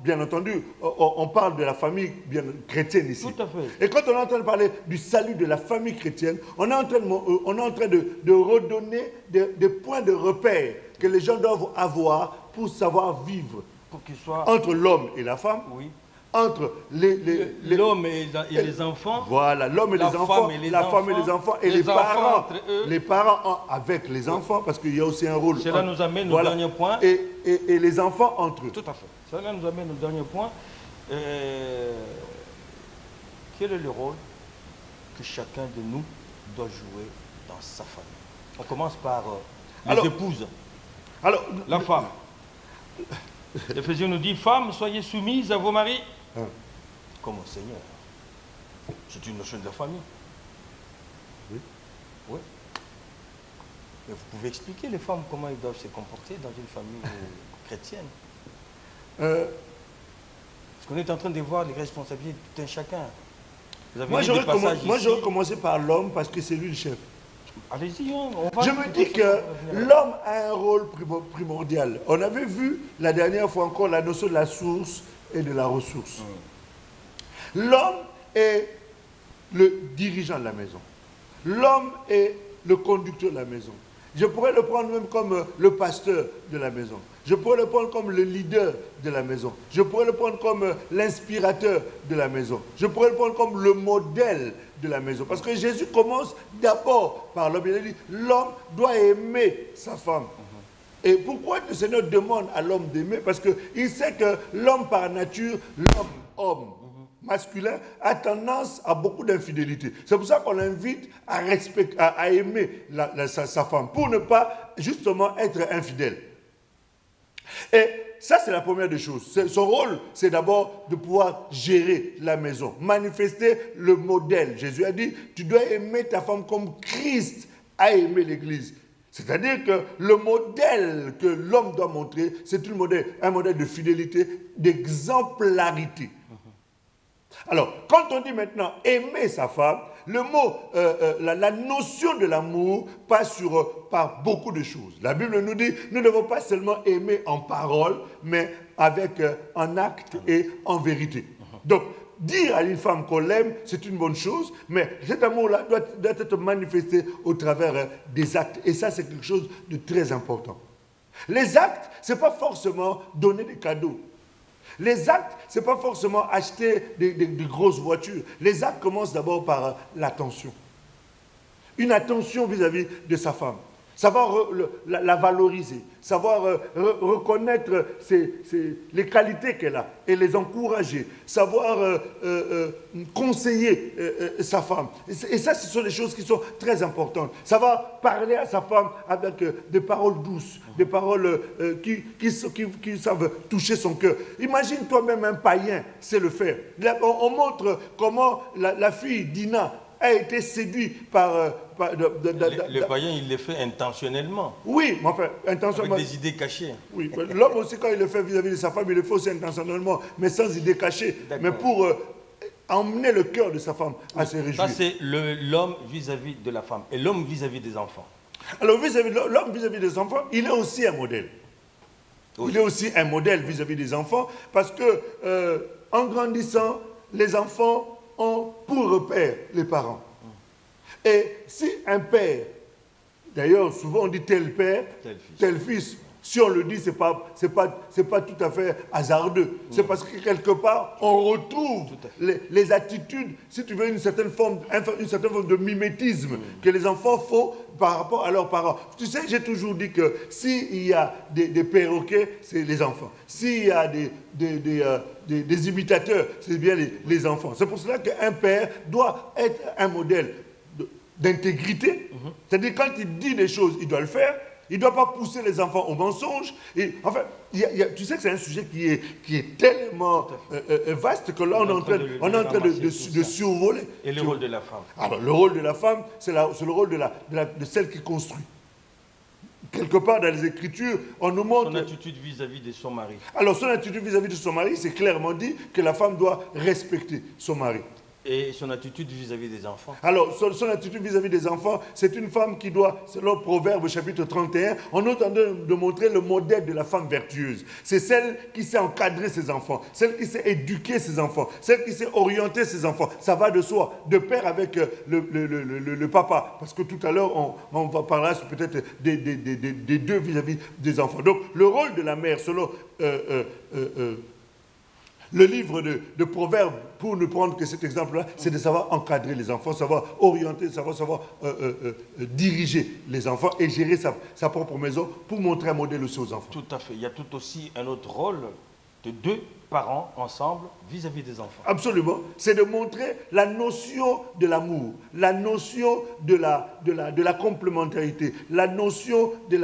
bien entendu, on parle de la famille bien chrétienne ici. Tout à fait. Et quand on est en train de parler du salut de la famille chrétienne, on est en train de redonner des points de repère que les gens doivent avoir pour savoir vivre. Pour qu'ils soient... Entre l'homme et la femme. Oui. Entre l'homme et les enfants. Voilà, l'homme et les enfants, la femme et les enfants, et les parents. Entre eux. Les parents avec les enfants, parce qu'il y a aussi un rôle. Cela nous amène au dernier point. Et les enfants entre eux. Tout à fait. Cela nous amène au dernier point. Quel est le rôle que chacun de nous doit jouer dans sa famille? On commence par les épouses. Alors, La femme. L'Éphésiens nous dit, femmes, soyez soumises à vos maris. Comme au Seigneur. C'est une notion de la famille. Oui. Oui. Mais vous pouvez expliquer les femmes comment elles doivent se comporter dans une famille chrétienne. Parce qu'on est en train de voir les responsabilités de tout un chacun. Vous avez moi, lu des passages j'aurais ici. commencé par l'homme parce que c'est lui le chef. Allez-y, hein, on va... Je me dis que l'homme a un rôle primordial. On avait vu la dernière fois encore la notion de la source et de la ressource. L'homme est le dirigeant de la maison. L'homme est le conducteur de la maison. Je pourrais le prendre même comme le pasteur de la maison. Je pourrais le prendre comme le leader de la maison. Je pourrais le prendre comme l'inspirateur de la maison. Je pourrais le prendre comme le modèle de la maison. Parce que Jésus commence d'abord par l'homme. Il a dit, l'homme doit aimer sa femme. Et pourquoi le Seigneur demande à l'homme d'aimer? Parce qu'il sait que l'homme par nature, l'homme masculin, a tendance à beaucoup d'infidélité. C'est pour ça qu'on l'invite à aimer sa femme, pour ne pas justement être infidèle. Et ça, c'est la première des choses. Son rôle, c'est d'abord de pouvoir gérer la maison, manifester le modèle. Jésus a dit, tu dois aimer ta femme comme Christ a aimé l'Église. C'est-à-dire que le modèle que l'homme doit montrer, c'est un modèle de fidélité, d'exemplarité. Alors, quand on dit maintenant aimer sa femme, le mot, la notion de l'amour passe par beaucoup de choses. La Bible nous dit, nous ne devons pas seulement aimer en parole, mais en acte et en vérité. Donc, dire à une femme qu'on l'aime, c'est une bonne chose, mais cet amour-là doit être manifesté au travers des actes. Et ça, c'est quelque chose de très important. Les actes, ce n'est pas forcément donner des cadeaux. Les actes, ce n'est pas forcément acheter de grosses voitures. Les actes commencent d'abord par l'attention. Une attention vis-à-vis de sa femme. Savoir la valoriser, savoir reconnaître les qualités qu'elle a et les encourager, savoir conseiller sa femme. Et ça, ce sont des choses qui sont très importantes. Savoir parler à sa femme avec des paroles douces, des paroles qui savent toucher son cœur. Imagine toi-même un païen sait le faire. On montre comment la fille Dina a été séduite par... Le païen, il le fait intentionnellement. Oui, mais enfin, intentionnellement. Avec des idées cachées. Oui, l'homme aussi, quand il le fait vis-à-vis de sa femme, il le fait aussi intentionnellement, mais sans idées cachées. Mais pour emmener le cœur de sa femme à se réjouir. Ça, c'est l'homme vis-à-vis de la femme. Et l'homme vis-à-vis des enfants. Alors, l'homme vis-à-vis des enfants, il est aussi un modèle. Oui. Il est aussi un modèle vis-à-vis des enfants, parce que en grandissant, les enfants ont pour repère les parents. Et si un père, d'ailleurs souvent on dit tel père, tel fils, si on le dit, c'est pas tout à fait hasardeux. C'est parce que quelque part, on retrouve les attitudes, si tu veux, une certaine forme de mimétisme que les enfants font par rapport à leurs parents. Tu sais, j'ai toujours dit que s'il y a des perroquets, c'est les enfants. S'il y a des imitateurs, c'est bien les enfants. C'est pour cela qu'un père doit être un modèle d'intégrité. C'est-à-dire, quand il dit des choses, il doit le faire. Il ne doit pas pousser les enfants au mensonge. Et, enfin, tu sais que c'est un sujet qui est tellement vaste que là, on est en train de survoler. Et le rôle de la femme? Alors, le rôle de la femme, c'est le rôle de celle qui construit. Quelque part dans les Écritures, on nous montre... Son attitude vis-à-vis de son mari. Alors, son attitude vis-à-vis de son mari, c'est clairement dit que la femme doit respecter son mari. Et son attitude vis-à-vis des enfants? Alors, son attitude vis-à-vis des enfants, c'est une femme qui doit, selon Proverbe chapitre 31, on est en train de montrer le modèle de la femme vertueuse. C'est celle qui sait encadrer ses enfants, celle qui sait éduquer ses enfants, celle qui sait orienter ses enfants. Ça va de soi, de pair avec le papa. Parce que tout à l'heure, on va parler peut-être des deux vis-à-vis des enfants. Donc, le rôle de la mère, selon... le livre de Proverbes, pour ne prendre que cet exemple-là, c'est de savoir encadrer les enfants, savoir orienter, savoir diriger les enfants et gérer sa propre maison pour montrer un modèle aussi aux enfants. Tout à fait. Il y a tout aussi un autre rôle de deux parents ensemble vis-à-vis des enfants. Absolument. C'est de montrer la notion de l'amour, la notion de la complémentarité, la notion de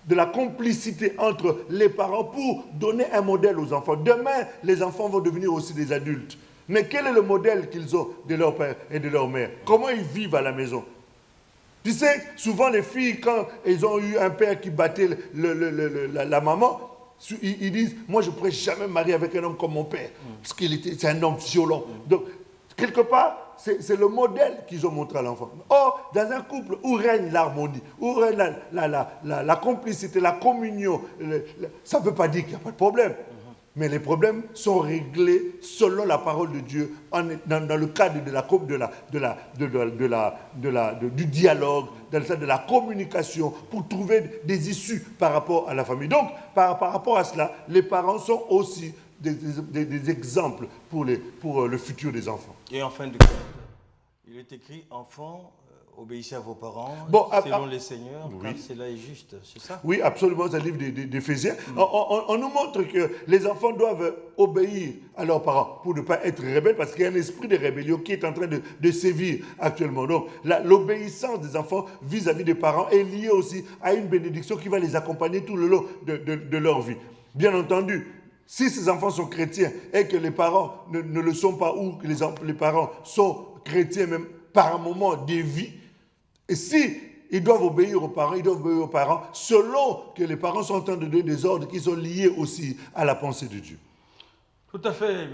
la complicité entre les parents pour donner un modèle aux enfants. Demain, les enfants vont devenir aussi des adultes. Mais quel est le modèle qu'ils ont de leur père et de leur mère? Comment ils vivent à la maison? Tu sais, souvent les filles, quand elles ont eu un père qui battait la maman, ils disent, moi je ne pourrais jamais me marier avec un homme comme mon père, parce c'est un homme violent. Donc, quelque part, c'est le modèle qu'ils ont montré à l'enfant. Or, dans un couple où règne l'harmonie, où règne la complicité, la communion, ça ne veut pas dire qu'il n'y a pas de problème. Mais les problèmes sont réglés selon la parole de Dieu, dans le cadre du dialogue, dans le cadre de la communication, pour trouver des issues par rapport à la famille. Donc, par rapport à cela, les parents sont aussi des exemples pour le futur des enfants. Et en fin de compte, il est écrit, enfants, obéissez à vos parents, selon les seigneurs, car cela est juste, c'est ça? Oui, absolument, c'est un livre d'Éphésiens. On nous montre que les enfants doivent obéir à leurs parents pour ne pas être rebelles, parce qu'il y a un esprit de rébellion qui est en train de sévir actuellement. Donc, l'obéissance des enfants vis-à-vis des parents est liée aussi à une bénédiction qui va les accompagner tout le long de leur vie. Bien entendu, si ces enfants sont chrétiens et que les parents ne le sont pas, ou que les parents sont chrétiens même par un moment des vies, et si ils doivent obéir aux parents, selon que les parents sont en train de donner des ordres qui sont liés aussi à la pensée de Dieu. Tout à fait.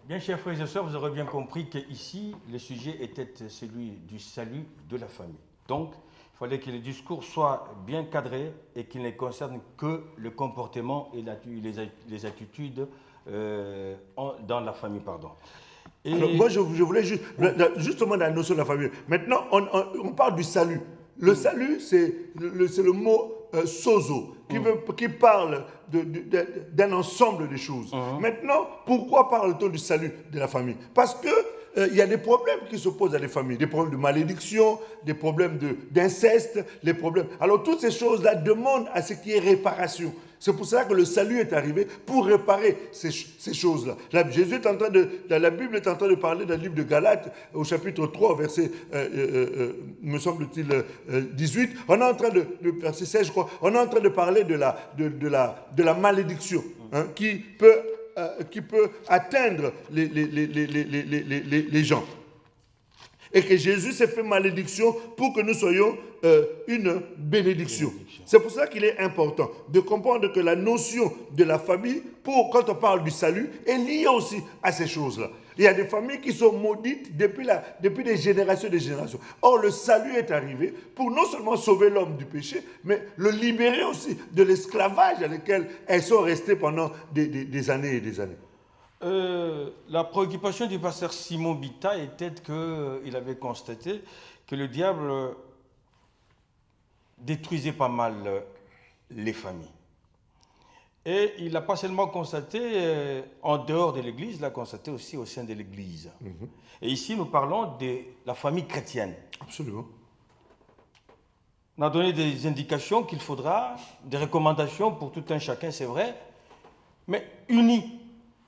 Bien, chers frères et sœurs, vous aurez bien compris qu'ici, le sujet était celui du salut de la famille. Donc, il fallait que le discours soit bien cadré et qu'il ne concerne que le comportement et les attitudes dans la famille. Et alors, moi, je voulais justement la notion de la famille. Maintenant, on parle du salut. Le salut, c'est le mot sozo, qui parle d'un ensemble de choses. Maintenant, pourquoi parle-t-on du salut de la famille? Parce que il y a des problèmes qui se posent à des familles, des problèmes de malédiction, des problèmes d'inceste, les problèmes. Alors, toutes ces choses-là demandent à ce qu'il y ait réparation. C'est pour ça que le salut est arrivé, pour réparer ces choses-là. La Bible est en train de parler dans le livre de Galates, au chapitre 3, verset, me semble-t-il, 18. On est en train verset 16, je crois, on est en train de parler de la malédiction, qui peut atteindre les gens. Et que Jésus s'est fait malédiction pour que nous soyons une bénédiction. C'est pour ça qu'il est important de comprendre que la notion de la famille, quand on parle du salut, est liée aussi à ces choses-là. Il y a des familles qui sont maudites depuis des générations et des générations. Or, le salut est arrivé pour non seulement sauver l'homme du péché, mais le libérer aussi de l'esclavage dans lequel elles sont restées pendant des années et des années. La préoccupation du pasteur Simon Bita était qu'il avait constaté que le diable détruisait pas mal les familles. Et il n'a pas seulement constaté en dehors de l'Église, il l'a constaté aussi au sein de l'Église. Et ici, nous parlons de la famille chrétienne. Absolument. On a donné des indications qu'il faudra, des recommandations pour tout un chacun, c'est vrai, mais unis.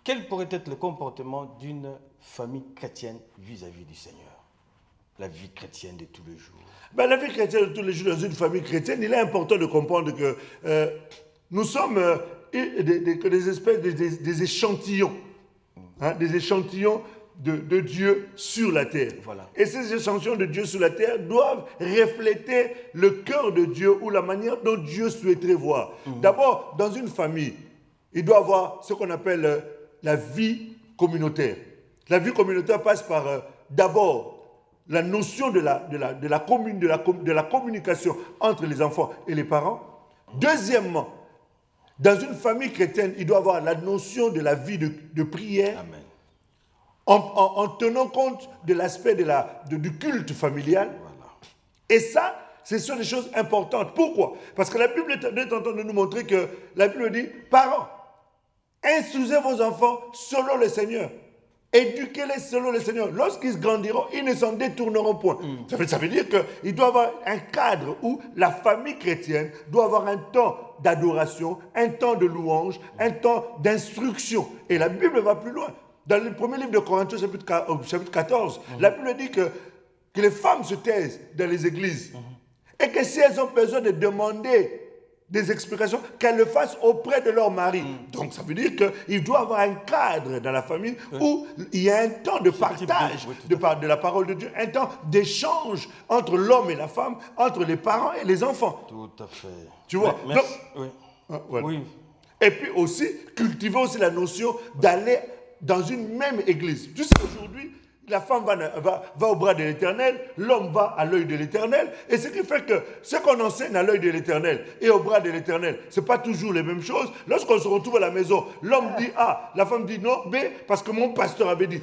Quel pourrait être le comportement d'une famille chrétienne vis-à-vis du Seigneur? La vie chrétienne de tous les jours. La vie chrétienne de tous les jours dans une famille chrétienne, il est important de comprendre que nous sommes des espèces, des échantillons. Des échantillons de Dieu sur la terre. Voilà. Et ces échantillons de Dieu sur la terre doivent refléter le cœur de Dieu ou la manière dont Dieu souhaiterait voir. D'abord, dans une famille, il doit y avoir ce qu'on appelle la vie communautaire. La vie communautaire passe par d'abord la notion de la communication entre les enfants et les parents. Deuxièmement, dans une famille chrétienne, il doit y avoir la notion de la vie de prière. Amen. En tenant compte de l'aspect du culte familial. Voilà. Et ça, ce sont des choses importantes. Pourquoi? Parce que la Bible est en train de nous montrer que la Bible dit, parents, instruisez vos enfants selon le Seigneur. Éduquez-les selon le Seigneur. Lorsqu'ils grandiront, ils ne s'en détourneront point. Ça veut dire qu'il doit y avoir un cadre où la famille chrétienne doit avoir un temps d'adoration, un temps de louange, un temps d'instruction. Et la Bible va plus loin. Dans le premier livre de Corinthiens, chapitre 14, la Bible dit que les femmes se taisent dans les églises. Et que si elles ont besoin de demander des explications, qu'elles le fassent auprès de leur mari. Donc ça veut dire qu'il doit y avoir un cadre dans la famille où il y a un temps de partage de la parole de Dieu, un temps d'échange entre l'homme et la femme, entre les parents et les enfants. Tout à fait. Tu vois? Merci. Donc, Oui. voilà. Oui. Et puis aussi, cultiver aussi la notion d'aller dans une même église. Tu sais, aujourd'hui, la femme va au bras de l'Éternel, l'homme va à l'œil de l'Éternel, et ce qui fait que ce qu'on enseigne à l'œil de l'Éternel et au bras de l'Éternel, ce n'est pas toujours les mêmes choses. Lorsqu'on se retrouve à la maison, l'homme dit A, la femme dit non, B, parce que mon pasteur avait dit.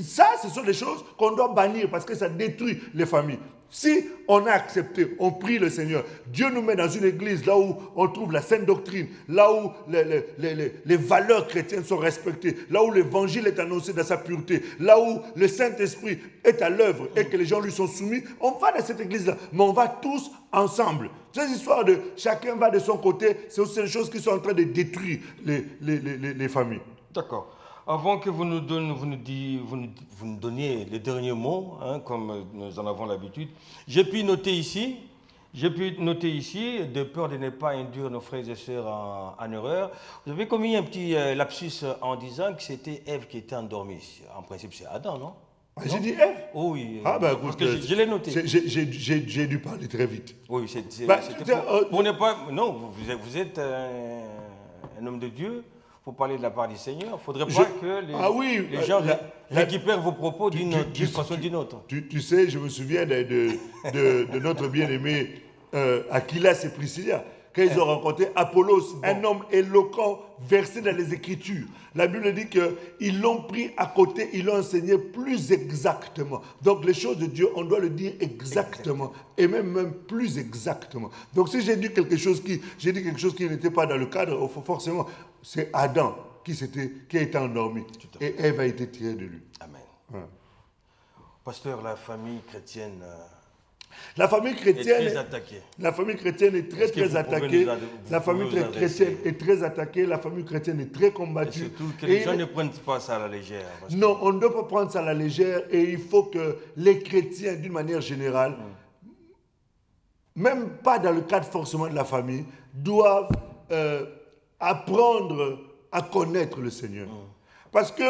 Ça, ce sont des choses qu'on doit bannir parce que ça détruit les familles. Si on a accepté, on prie le Seigneur, Dieu nous met dans une église là où on trouve la sainte doctrine, là où les valeurs chrétiennes sont respectées, là où l'évangile est annoncé dans sa pureté, là où le Saint-Esprit est à l'œuvre et que les gens lui sont soumis, on va dans cette église-là, mais on va tous ensemble. Ces histoires de chacun va de son côté, c'est aussi des choses qui sont en train de détruire les familles. D'accord. Avant que vous nous donniez les derniers mots, hein, comme nous en avons l'habitude, j'ai pu noter ici, de peur de ne pas induire nos frères et sœurs en erreur, vous avez commis un petit lapsus en disant que c'était Ève qui était endormie. En principe, c'est Adam, non? J'ai dit Ève? Oh oui. Ah ben parce écoute, que je l'ai noté. J'ai dû parler très vite. Oui, c'était pour ne pas... Non, vous êtes un homme de Dieu. Pour parler de la part du Seigneur, il ne faudrait pas que les gens récupèrent vos propos d'une façon ou d'une autre. Tu sais, je me souviens de notre bien-aimé Aquilas et Priscilla, quand ils ont rencontré Apollos, un homme éloquent, versé dans les Écritures. La Bible dit qu'ils l'ont pris à côté, ils l'ont enseigné plus exactement. Donc les choses de Dieu, on doit le dire exactement, et même plus exactement. Donc si j'ai dit quelque chose qui n'était pas dans le cadre, forcément, c'est Adam qui a été endormi, et Ève a été tirée de lui. Amen. Ouais. Pasteur, la famille chrétienne... La famille chrétienne est très attaquée. La famille chrétienne est très attaquée. La famille chrétienne est très attaquée. La famille chrétienne est très combattue. Et surtout que les gens ne prennent pas ça à la légère. Non, on ne doit pas prendre ça à la légère. Et il faut que les chrétiens, d'une manière générale, même pas dans le cadre forcément de la famille, doivent apprendre à connaître le Seigneur. Parce que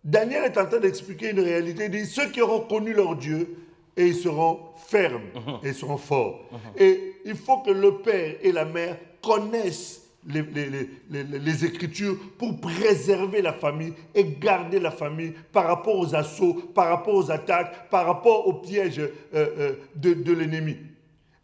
Daniel est en train d'expliquer une réalité. Il dit, ceux qui auront connu leur Dieu, et ils seront fermes, et ils seront forts. Et il faut que le père et la mère connaissent les Écritures pour préserver la famille et garder la famille par rapport aux assauts, par rapport aux attaques, par rapport aux pièges de l'ennemi.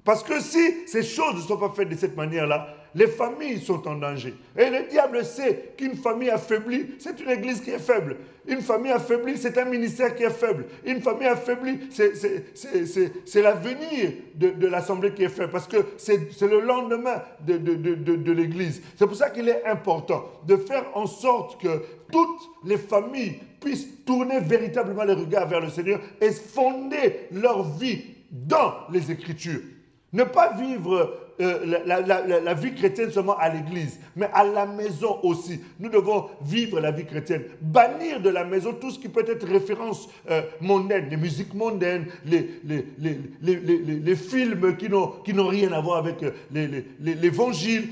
Parce que si ces choses ne sont pas faites de cette manière-là, les familles sont en danger. Et le diable sait qu'une famille affaiblie, c'est une église qui est faible. Une famille affaiblie, c'est un ministère qui est faible. Une famille affaiblie, c'est l'avenir de l'assemblée qui est faible. Parce que c'est le lendemain de l'église. C'est pour ça qu'il est important de faire en sorte que toutes les familles puissent tourner véritablement les regards vers le Seigneur et fonder leur vie dans les Écritures. Ne pas vivre la vie chrétienne seulement à l'église, mais à la maison aussi. Nous devons vivre la vie chrétienne. Bannir de la maison tout ce qui peut être référence mondaine, les musiques mondaines, les films qui n'ont rien à voir avec l'évangile.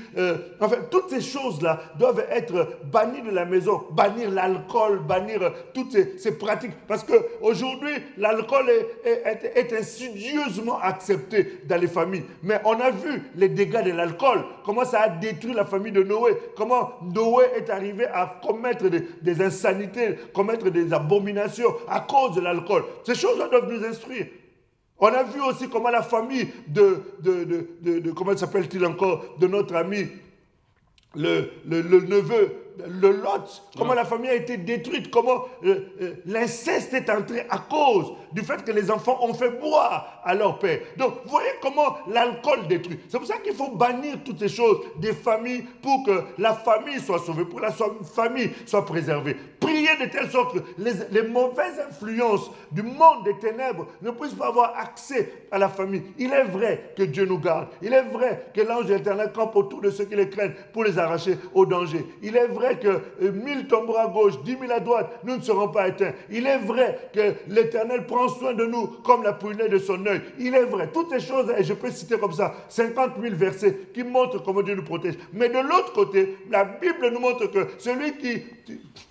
Enfin, toutes ces choses-là doivent être bannies de la maison. Bannir l'alcool, bannir toutes ces pratiques. Parce qu'aujourd'hui, l'alcool est insidieusement accepté dans les familles. Mais on a vu les dégâts de l'alcool, comment ça a détruit la famille de Noé, comment Noé est arrivé à commettre des insanités, commettre des abominations à cause de l'alcool. Ces choses-là doivent nous instruire. On a vu aussi comment la famille comment s'appelle-t-il encore, de notre ami, le neveu, le Lot, comment la famille a été détruite, comment l'inceste est entré à cause du fait que les enfants ont fait boire à leur père. Donc, vous voyez comment l'alcool détruit. C'est pour ça qu'il faut bannir toutes ces choses des familles pour que la famille soit sauvée, pour que la famille soit préservée. Priez de telle sorte que les mauvaises influences du monde des ténèbres ne puissent pas avoir accès à la famille. Il est vrai que Dieu nous garde. Il est vrai que l'ange de l'Éternel campe autour de ceux qui les craignent pour les arracher au danger. Il est vrai vrai que 1000 tomberont à gauche, 10 000 à droite, nous ne serons pas atteints. Il est vrai que l'Éternel prend soin de nous comme la prunelle de son œil. Il est vrai. Toutes ces choses, et je peux citer comme ça 50 000 versets qui montrent comment Dieu nous protège. Mais de l'autre côté, la Bible nous montre que celui qui...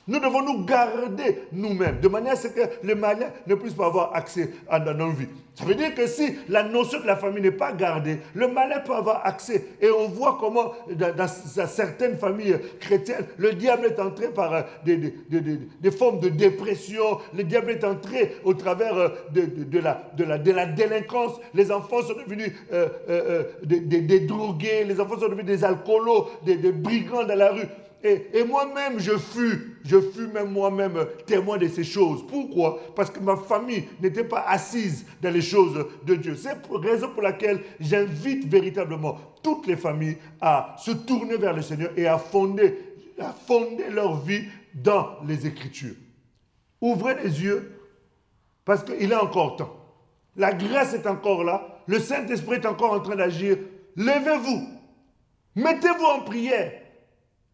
Nous devons nous garder nous-mêmes, de manière à ce que le malin ne puisse pas avoir accès à nos vies. Ça veut dire que si la notion de la famille n'est pas gardée, le malin peut avoir accès. Et on voit comment dans certaines familles chrétiennes, le diable est entré par des formes de dépression, le diable est entré au travers de la délinquance. Les enfants sont devenus des drogués, les enfants sont devenus des alcoolos, des brigands dans la rue. Et moi-même, je fus même moi-même témoin de ces choses. Pourquoi? Parce que ma famille n'était pas assise dans les choses de Dieu. C'est la raison pour laquelle j'invite véritablement toutes les familles à se tourner vers le Seigneur et à fonder leur vie dans les Écritures. Ouvrez les yeux, parce qu'il est encore temps. La grâce est encore là. Le Saint-Esprit est encore en train d'agir. Levez-vous. Mettez-vous en prière.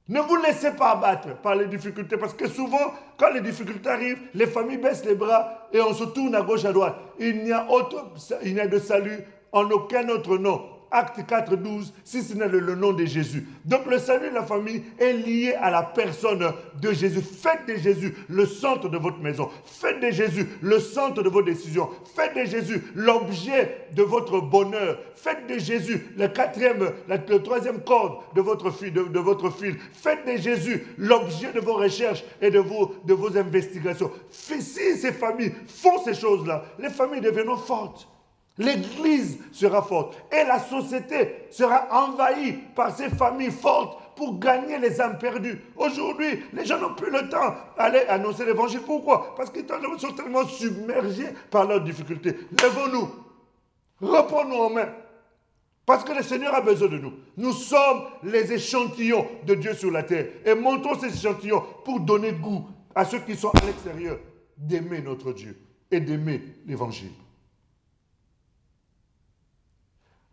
Ne vous laissez pas abattre par les difficultés, parce que souvent, quand les difficultés arrivent, les familles baissent les bras et on se tourne à gauche, à droite. Il n'y a de salut en aucun autre nom. Acte 4, 12, si ce n'est le nom de Jésus. Donc le salut de la famille est lié à la personne de Jésus. Faites de Jésus le centre de votre maison. Faites de Jésus le centre de vos décisions. Faites de Jésus l'objet de votre bonheur. Faites de Jésus le troisième corde de votre fil. Faites de Jésus l'objet de vos recherches et de vos investigations. Si ces familles font ces choses-là, les familles deviendront fortes. L'Église sera forte et la société sera envahie par ces familles fortes pour gagner les âmes perdues. Aujourd'hui, les gens n'ont plus le temps d'aller annoncer l'évangile. Pourquoi? Parce qu'ils sont tellement submergés par leurs difficultés. Lèvons-nous, reprenons-nous en main. Parce que le Seigneur a besoin de nous. Nous sommes les échantillons de Dieu sur la terre. Et montrons ces échantillons pour donner goût à ceux qui sont à l'extérieur d'aimer notre Dieu et d'aimer l'évangile.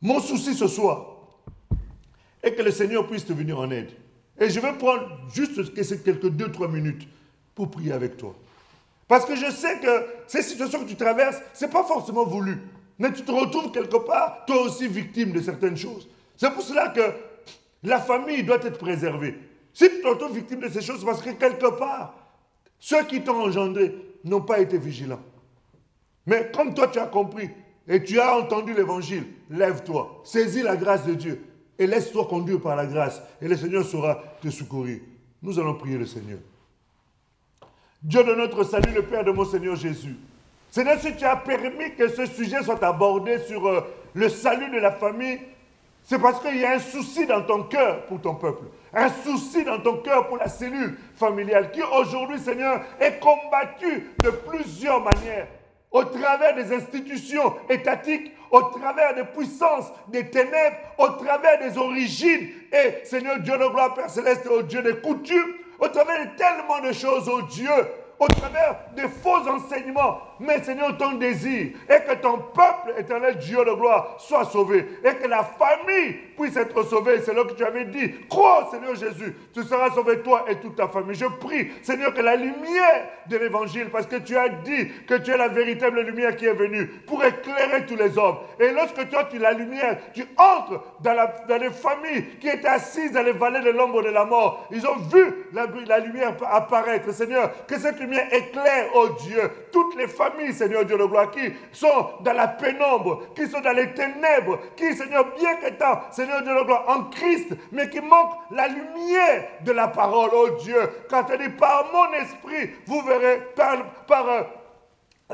Mon souci ce soir est que le Seigneur puisse te venir en aide. Et je vais prendre juste quelques 2-3 minutes pour prier avec toi. Parce que je sais que ces situations que tu traverses, ce n'est pas forcément voulu. Mais tu te retrouves quelque part, toi aussi victime de certaines choses. C'est pour cela que la famille doit être préservée. Si tu te retrouves victime de ces choses, c'est parce que quelque part, ceux qui t'ont engendré n'ont pas été vigilants. Mais comme toi tu as compris, et tu as entendu l'évangile, lève-toi, saisis la grâce de Dieu et laisse-toi conduire par la grâce et le Seigneur saura te secourir. Nous allons prier le Seigneur. Dieu de notre salut, le Père de mon Seigneur Jésus. Seigneur, si tu as permis que ce sujet soit abordé sur le salut de la famille, c'est parce qu'il y a un souci dans ton cœur pour ton peuple. Un souci dans ton cœur pour la cellule familiale qui aujourd'hui, Seigneur, est combattue de plusieurs manières. Au travers des institutions étatiques, au travers des puissances, des ténèbres, au travers des origines, et Seigneur Dieu de gloire, Père Céleste, au Dieu des coutumes, au travers de tellement de choses, oh Dieu, au travers des faux enseignements. Mais Seigneur, ton désir est que ton peuple, éternel Dieu de gloire, soit sauvé. Et que la famille puisse être sauvée. C'est là que tu avais dit, crois Seigneur Jésus, tu seras sauvé toi et toute ta famille. Je prie, Seigneur, que la lumière de l'évangile, parce que tu as dit que tu es la véritable lumière qui est venue pour éclairer tous les hommes. Et lorsque toi, tu es la lumière, tu entres dans les familles qui étaient assises dans les vallées de l'ombre de la mort. Ils ont vu la lumière apparaître. Seigneur, que cette lumière éclaire, oh Dieu, toutes les familles, Seigneur Dieu de gloire, qui sont dans la pénombre, qui sont dans les ténèbres, qui, Seigneur, bien qu'étant, Seigneur Dieu de gloire, en Christ, mais qui manquent la lumière de la parole, oh Dieu. Quand tu dis, par mon esprit, vous verrez, par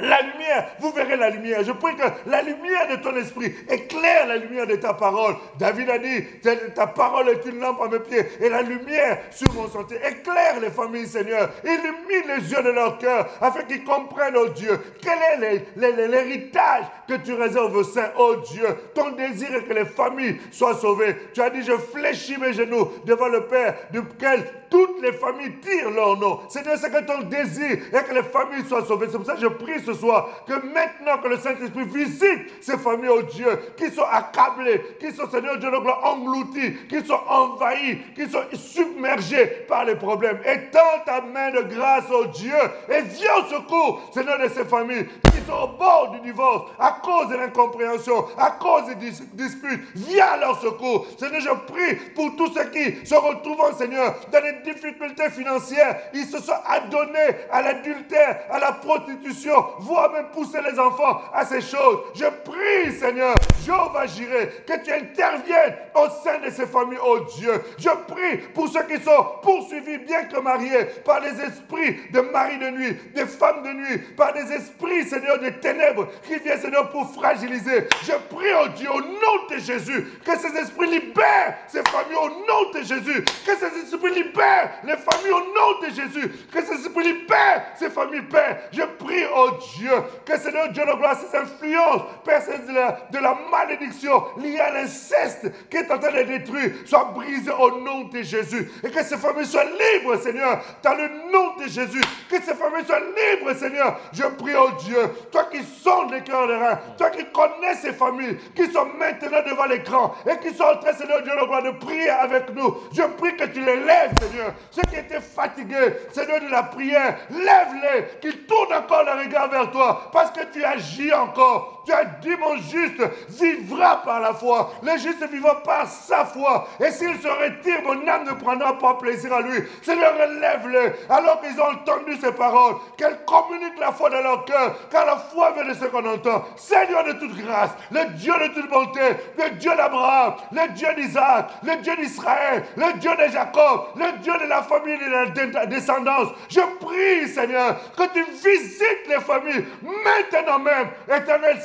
la lumière, vous verrez la lumière. Je prie que la lumière de ton esprit éclaire la lumière de ta parole. David a dit, ta parole est une lampe à mes pieds et la lumière sur mon sentier. Éclaire les familles, Seigneur. Illumine les yeux de leur cœur afin qu'ils comprennent, oh Dieu, quel est l'héritage que tu réserves aux saints, oh Dieu. Ton désir est que les familles soient sauvées. Tu as dit, je fléchis mes genoux devant le Père, duquel toutes les familles tirent leur nom. Seigneur, c'est que ton désir est que les familles soient sauvées. C'est pour ça que je prie ce soir que maintenant que le Saint-Esprit visite ces familles, oh Dieu, qui sont accablées, qui sont, Seigneur Dieu de gloire, englouties, qui sont envahies, qui sont submergées par les problèmes. Étends ta main de grâce, oh Dieu, et viens au secours, Seigneur, de ces familles qui sont au bord du divorce à cause de l'incompréhension, à cause des disputes. Viens à leur secours. Seigneur, je prie pour tous ceux qui se retrouvent, Seigneur, dans des difficultés financières. Ils se sont adonnés à l'adultère, à la prostitution, voire même pousser les enfants à ces choses. Je prie, Seigneur, Jéhovah Jireh, que tu interviennes au sein de ces familles, oh Dieu. Je prie pour ceux qui sont poursuivis, bien que mariés, par des esprits de maris de nuit, des femmes de nuit, par des esprits, Seigneur, de ténèbres qui viennent, Seigneur, pour fragiliser. Je prie, oh Dieu, au nom de Jésus, que ces esprits libèrent ces familles au nom de Jésus, que ces esprits libèrent les familles au nom de Jésus, que ces esprits libèrent ces familles, Père. Je prie, oh Dieu, que Seigneur Dieu de gloire, ces influences, Père, de la malédiction liée à l'inceste qui est en train de détruire, soient brisées au nom de Jésus, et que ces familles soient libres, Seigneur, dans le nom de Jésus, que ces familles soient libres, Seigneur. Je prie, oh Dieu, toi qui sondes les cœurs des reins, toi qui connais ces familles, qui sont maintenant devant l'écran, et qui sont en train, Seigneur Dieu de gloire, de prier avec nous. Je prie que tu les lèves, Seigneur. Ceux qui étaient fatigués, Seigneur, de la prière, lève-les, qu'ils tournent encore le regard vers toi, parce que tu agis encore. Tu as dit, mon juste vivra par la foi. Le juste vivra par sa foi. Et s'il se retire, mon âme ne prendra pas plaisir à lui. Seigneur, relève-les, alors qu'ils ont entendu ces paroles, qu'elles communiquent la foi dans leur cœur, car la foi vient de ce qu'on entend. Seigneur de toute grâce, le Dieu de toute bonté, le Dieu d'Abraham, le Dieu d'Isaac, le Dieu d'Israël, le Dieu de Jacob, le Dieu de la famille et de la descendance. Je prie, Seigneur, que tu visites les familles maintenant même, Éternel,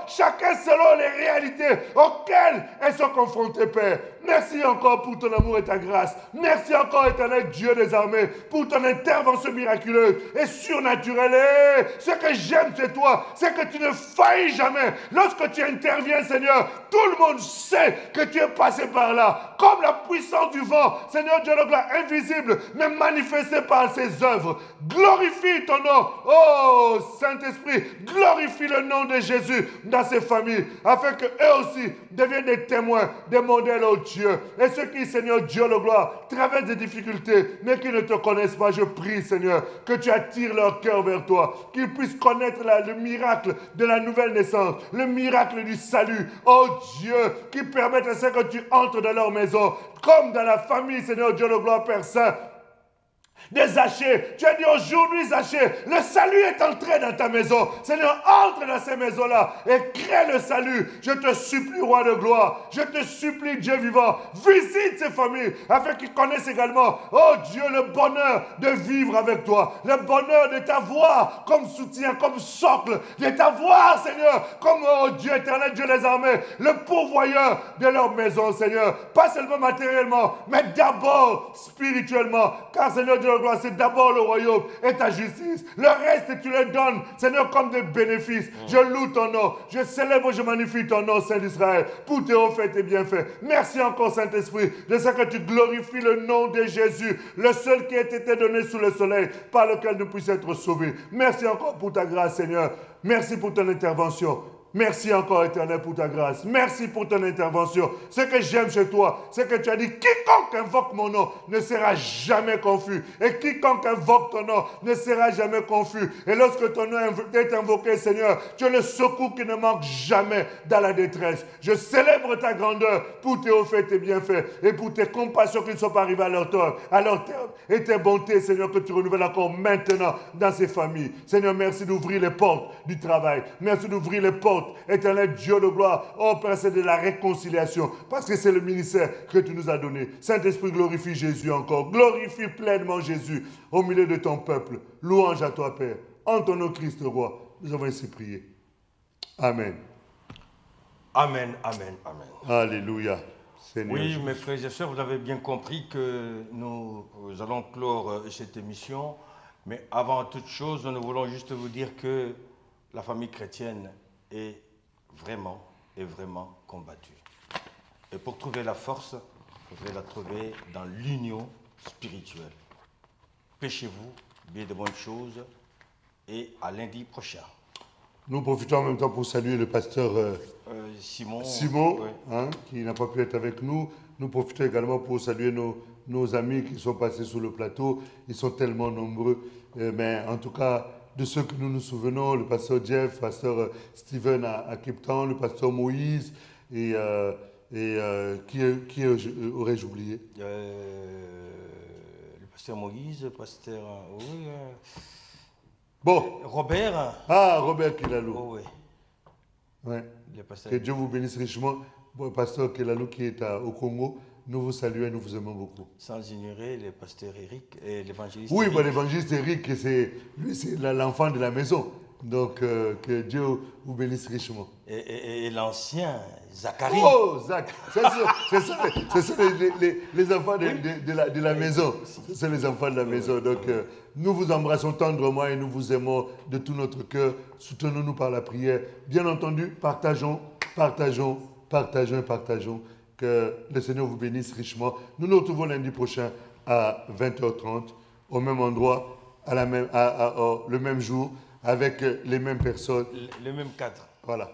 chacun selon les réalités auxquelles elles sont confrontées, Père. Merci encore pour ton amour et ta grâce. Merci encore, Éternel Dieu des armées, pour ton intervention miraculeuse et surnaturelle. Et ce que j'aime chez toi, c'est que tu ne faillis jamais. Lorsque tu interviens, Seigneur, tout le monde sait que tu es passé par là. Comme la puissance du vent, Seigneur Dieu de gloire invisible, mais manifestée par ses œuvres. Glorifie ton nom. Oh, Saint-Esprit, glorifie le nom de Jésus dans ces familles, afin qu'eux aussi deviennent des témoins, des modèles, oh Dieu. Et ceux qui, Seigneur Dieu de gloire, traversent des difficultés, mais qui ne te connaissent pas, je prie, Seigneur, que tu attires leur cœur vers toi, qu'ils puissent connaître le miracle de la nouvelle naissance, le miracle du salut, oh Dieu, qui permette à ce que tu entres dans leur maison, comme dans la famille, Seigneur Dieu de gloire, Père Saint, de Zachée. Tu as dit aujourd'hui, Zachée, le salut est entré dans ta maison. Seigneur, entre dans ces maisons-là et crée le salut. Je te supplie, roi de gloire. Je te supplie, Dieu vivant. Visite ces familles afin qu'ils connaissent également, oh Dieu, le bonheur de vivre avec toi. Le bonheur de t'avoir comme soutien, comme socle. De t'avoir, Seigneur, comme, oh Dieu éternel, Dieu des armées, le pourvoyeur de leur maison, Seigneur. Pas seulement matériellement, mais d'abord spirituellement. Car, Seigneur Dieu, c'est d'abord le royaume et ta justice. Le reste, tu le donnes, Seigneur, comme des bénéfices. Je loue ton nom. Je célèbre, je magnifie ton nom, Saint d'Israël, pour tes hauts faits et bienfaits. Merci encore, Saint-Esprit, de ce que tu glorifies le nom de Jésus, le seul qui a été donné sous le soleil, par lequel nous puissions être sauvés. Merci encore pour ta grâce, Seigneur. Merci pour ton intervention. Merci encore, Éternel, pour ta grâce. Merci pour ton intervention. Ce que j'aime chez toi, c'est que tu as dit, quiconque invoque mon nom ne sera jamais confus. Et quiconque invoque ton nom ne sera jamais confus. Et lorsque ton nom est invoqué, Seigneur, tu es le secours qui ne manque jamais dans la détresse. Je célèbre ta grandeur pour tes hauts faits et bienfaits et pour tes compassions qui ne sont pas arrivées à leur terme. Et tes bontés, Seigneur, que tu renouvelles encore maintenant dans ces familles. Seigneur, merci d'ouvrir les portes du travail. Merci d'ouvrir les portes, Éternel Dieu de gloire, oh Père, c'est de la réconciliation, parce que c'est le ministère que tu nous as donné. Saint-Esprit, glorifie Jésus encore, glorifie pleinement Jésus au milieu de ton peuple. Louange à toi, Père, en ton nom, Christ roi. Nous avons ainsi prié. Amen. Amen, amen, amen. Alléluia. Seigneur oui, Jésus. mes frères et sœurs, vous avez bien compris que nous allons clore cette émission, mais avant toute chose, nous voulons juste vous dire que la famille chrétienne est vraiment combattue. Et pour trouver la force, vous devez la trouver dans l'union spirituelle. Pêchez-vous bien de bonnes choses, et à lundi prochain. Nous profitons en même temps pour saluer le pasteur Simon, Simon, hein, qui n'a pas pu être avec nous. Nous profitons également pour saluer nos amis qui sont passés sur le plateau. Ils sont tellement nombreux. Mais en tout cas, de ceux que nous nous souvenons, le pasteur Jeff, le pasteur Steven à Cape Town, le pasteur Moïse, et qui aurais-je oublié? Le pasteur Moïse, le pasteur Bon. Robert. Ah, Robert Kilalou. Oh, oui. Ouais. Le pasteur. Que Dieu vous bénisse richement. Bon, pasteur Kilalou qui est au Congo, nous vous saluons et nous vous aimons beaucoup. Sans ignorer le pasteur Eric et l'évangéliste. Oui, Eric. bah, l'évangéliste Eric, lui, c'est l'enfant de la maison. Donc, que Dieu vous bénisse richement. Et l'ancien Zacharie. Oh, Zach, ce sont les enfants de la maison. Ce sont les enfants de la maison. Donc, nous vous embrassons tendrement et nous vous aimons de tout notre cœur. Soutenons-nous par la prière. Bien entendu, partageons. Que le Seigneur vous bénisse richement. Nous nous retrouvons lundi prochain à 20h30, au même endroit, le même jour, avec les mêmes personnes. Le même cadre. Voilà.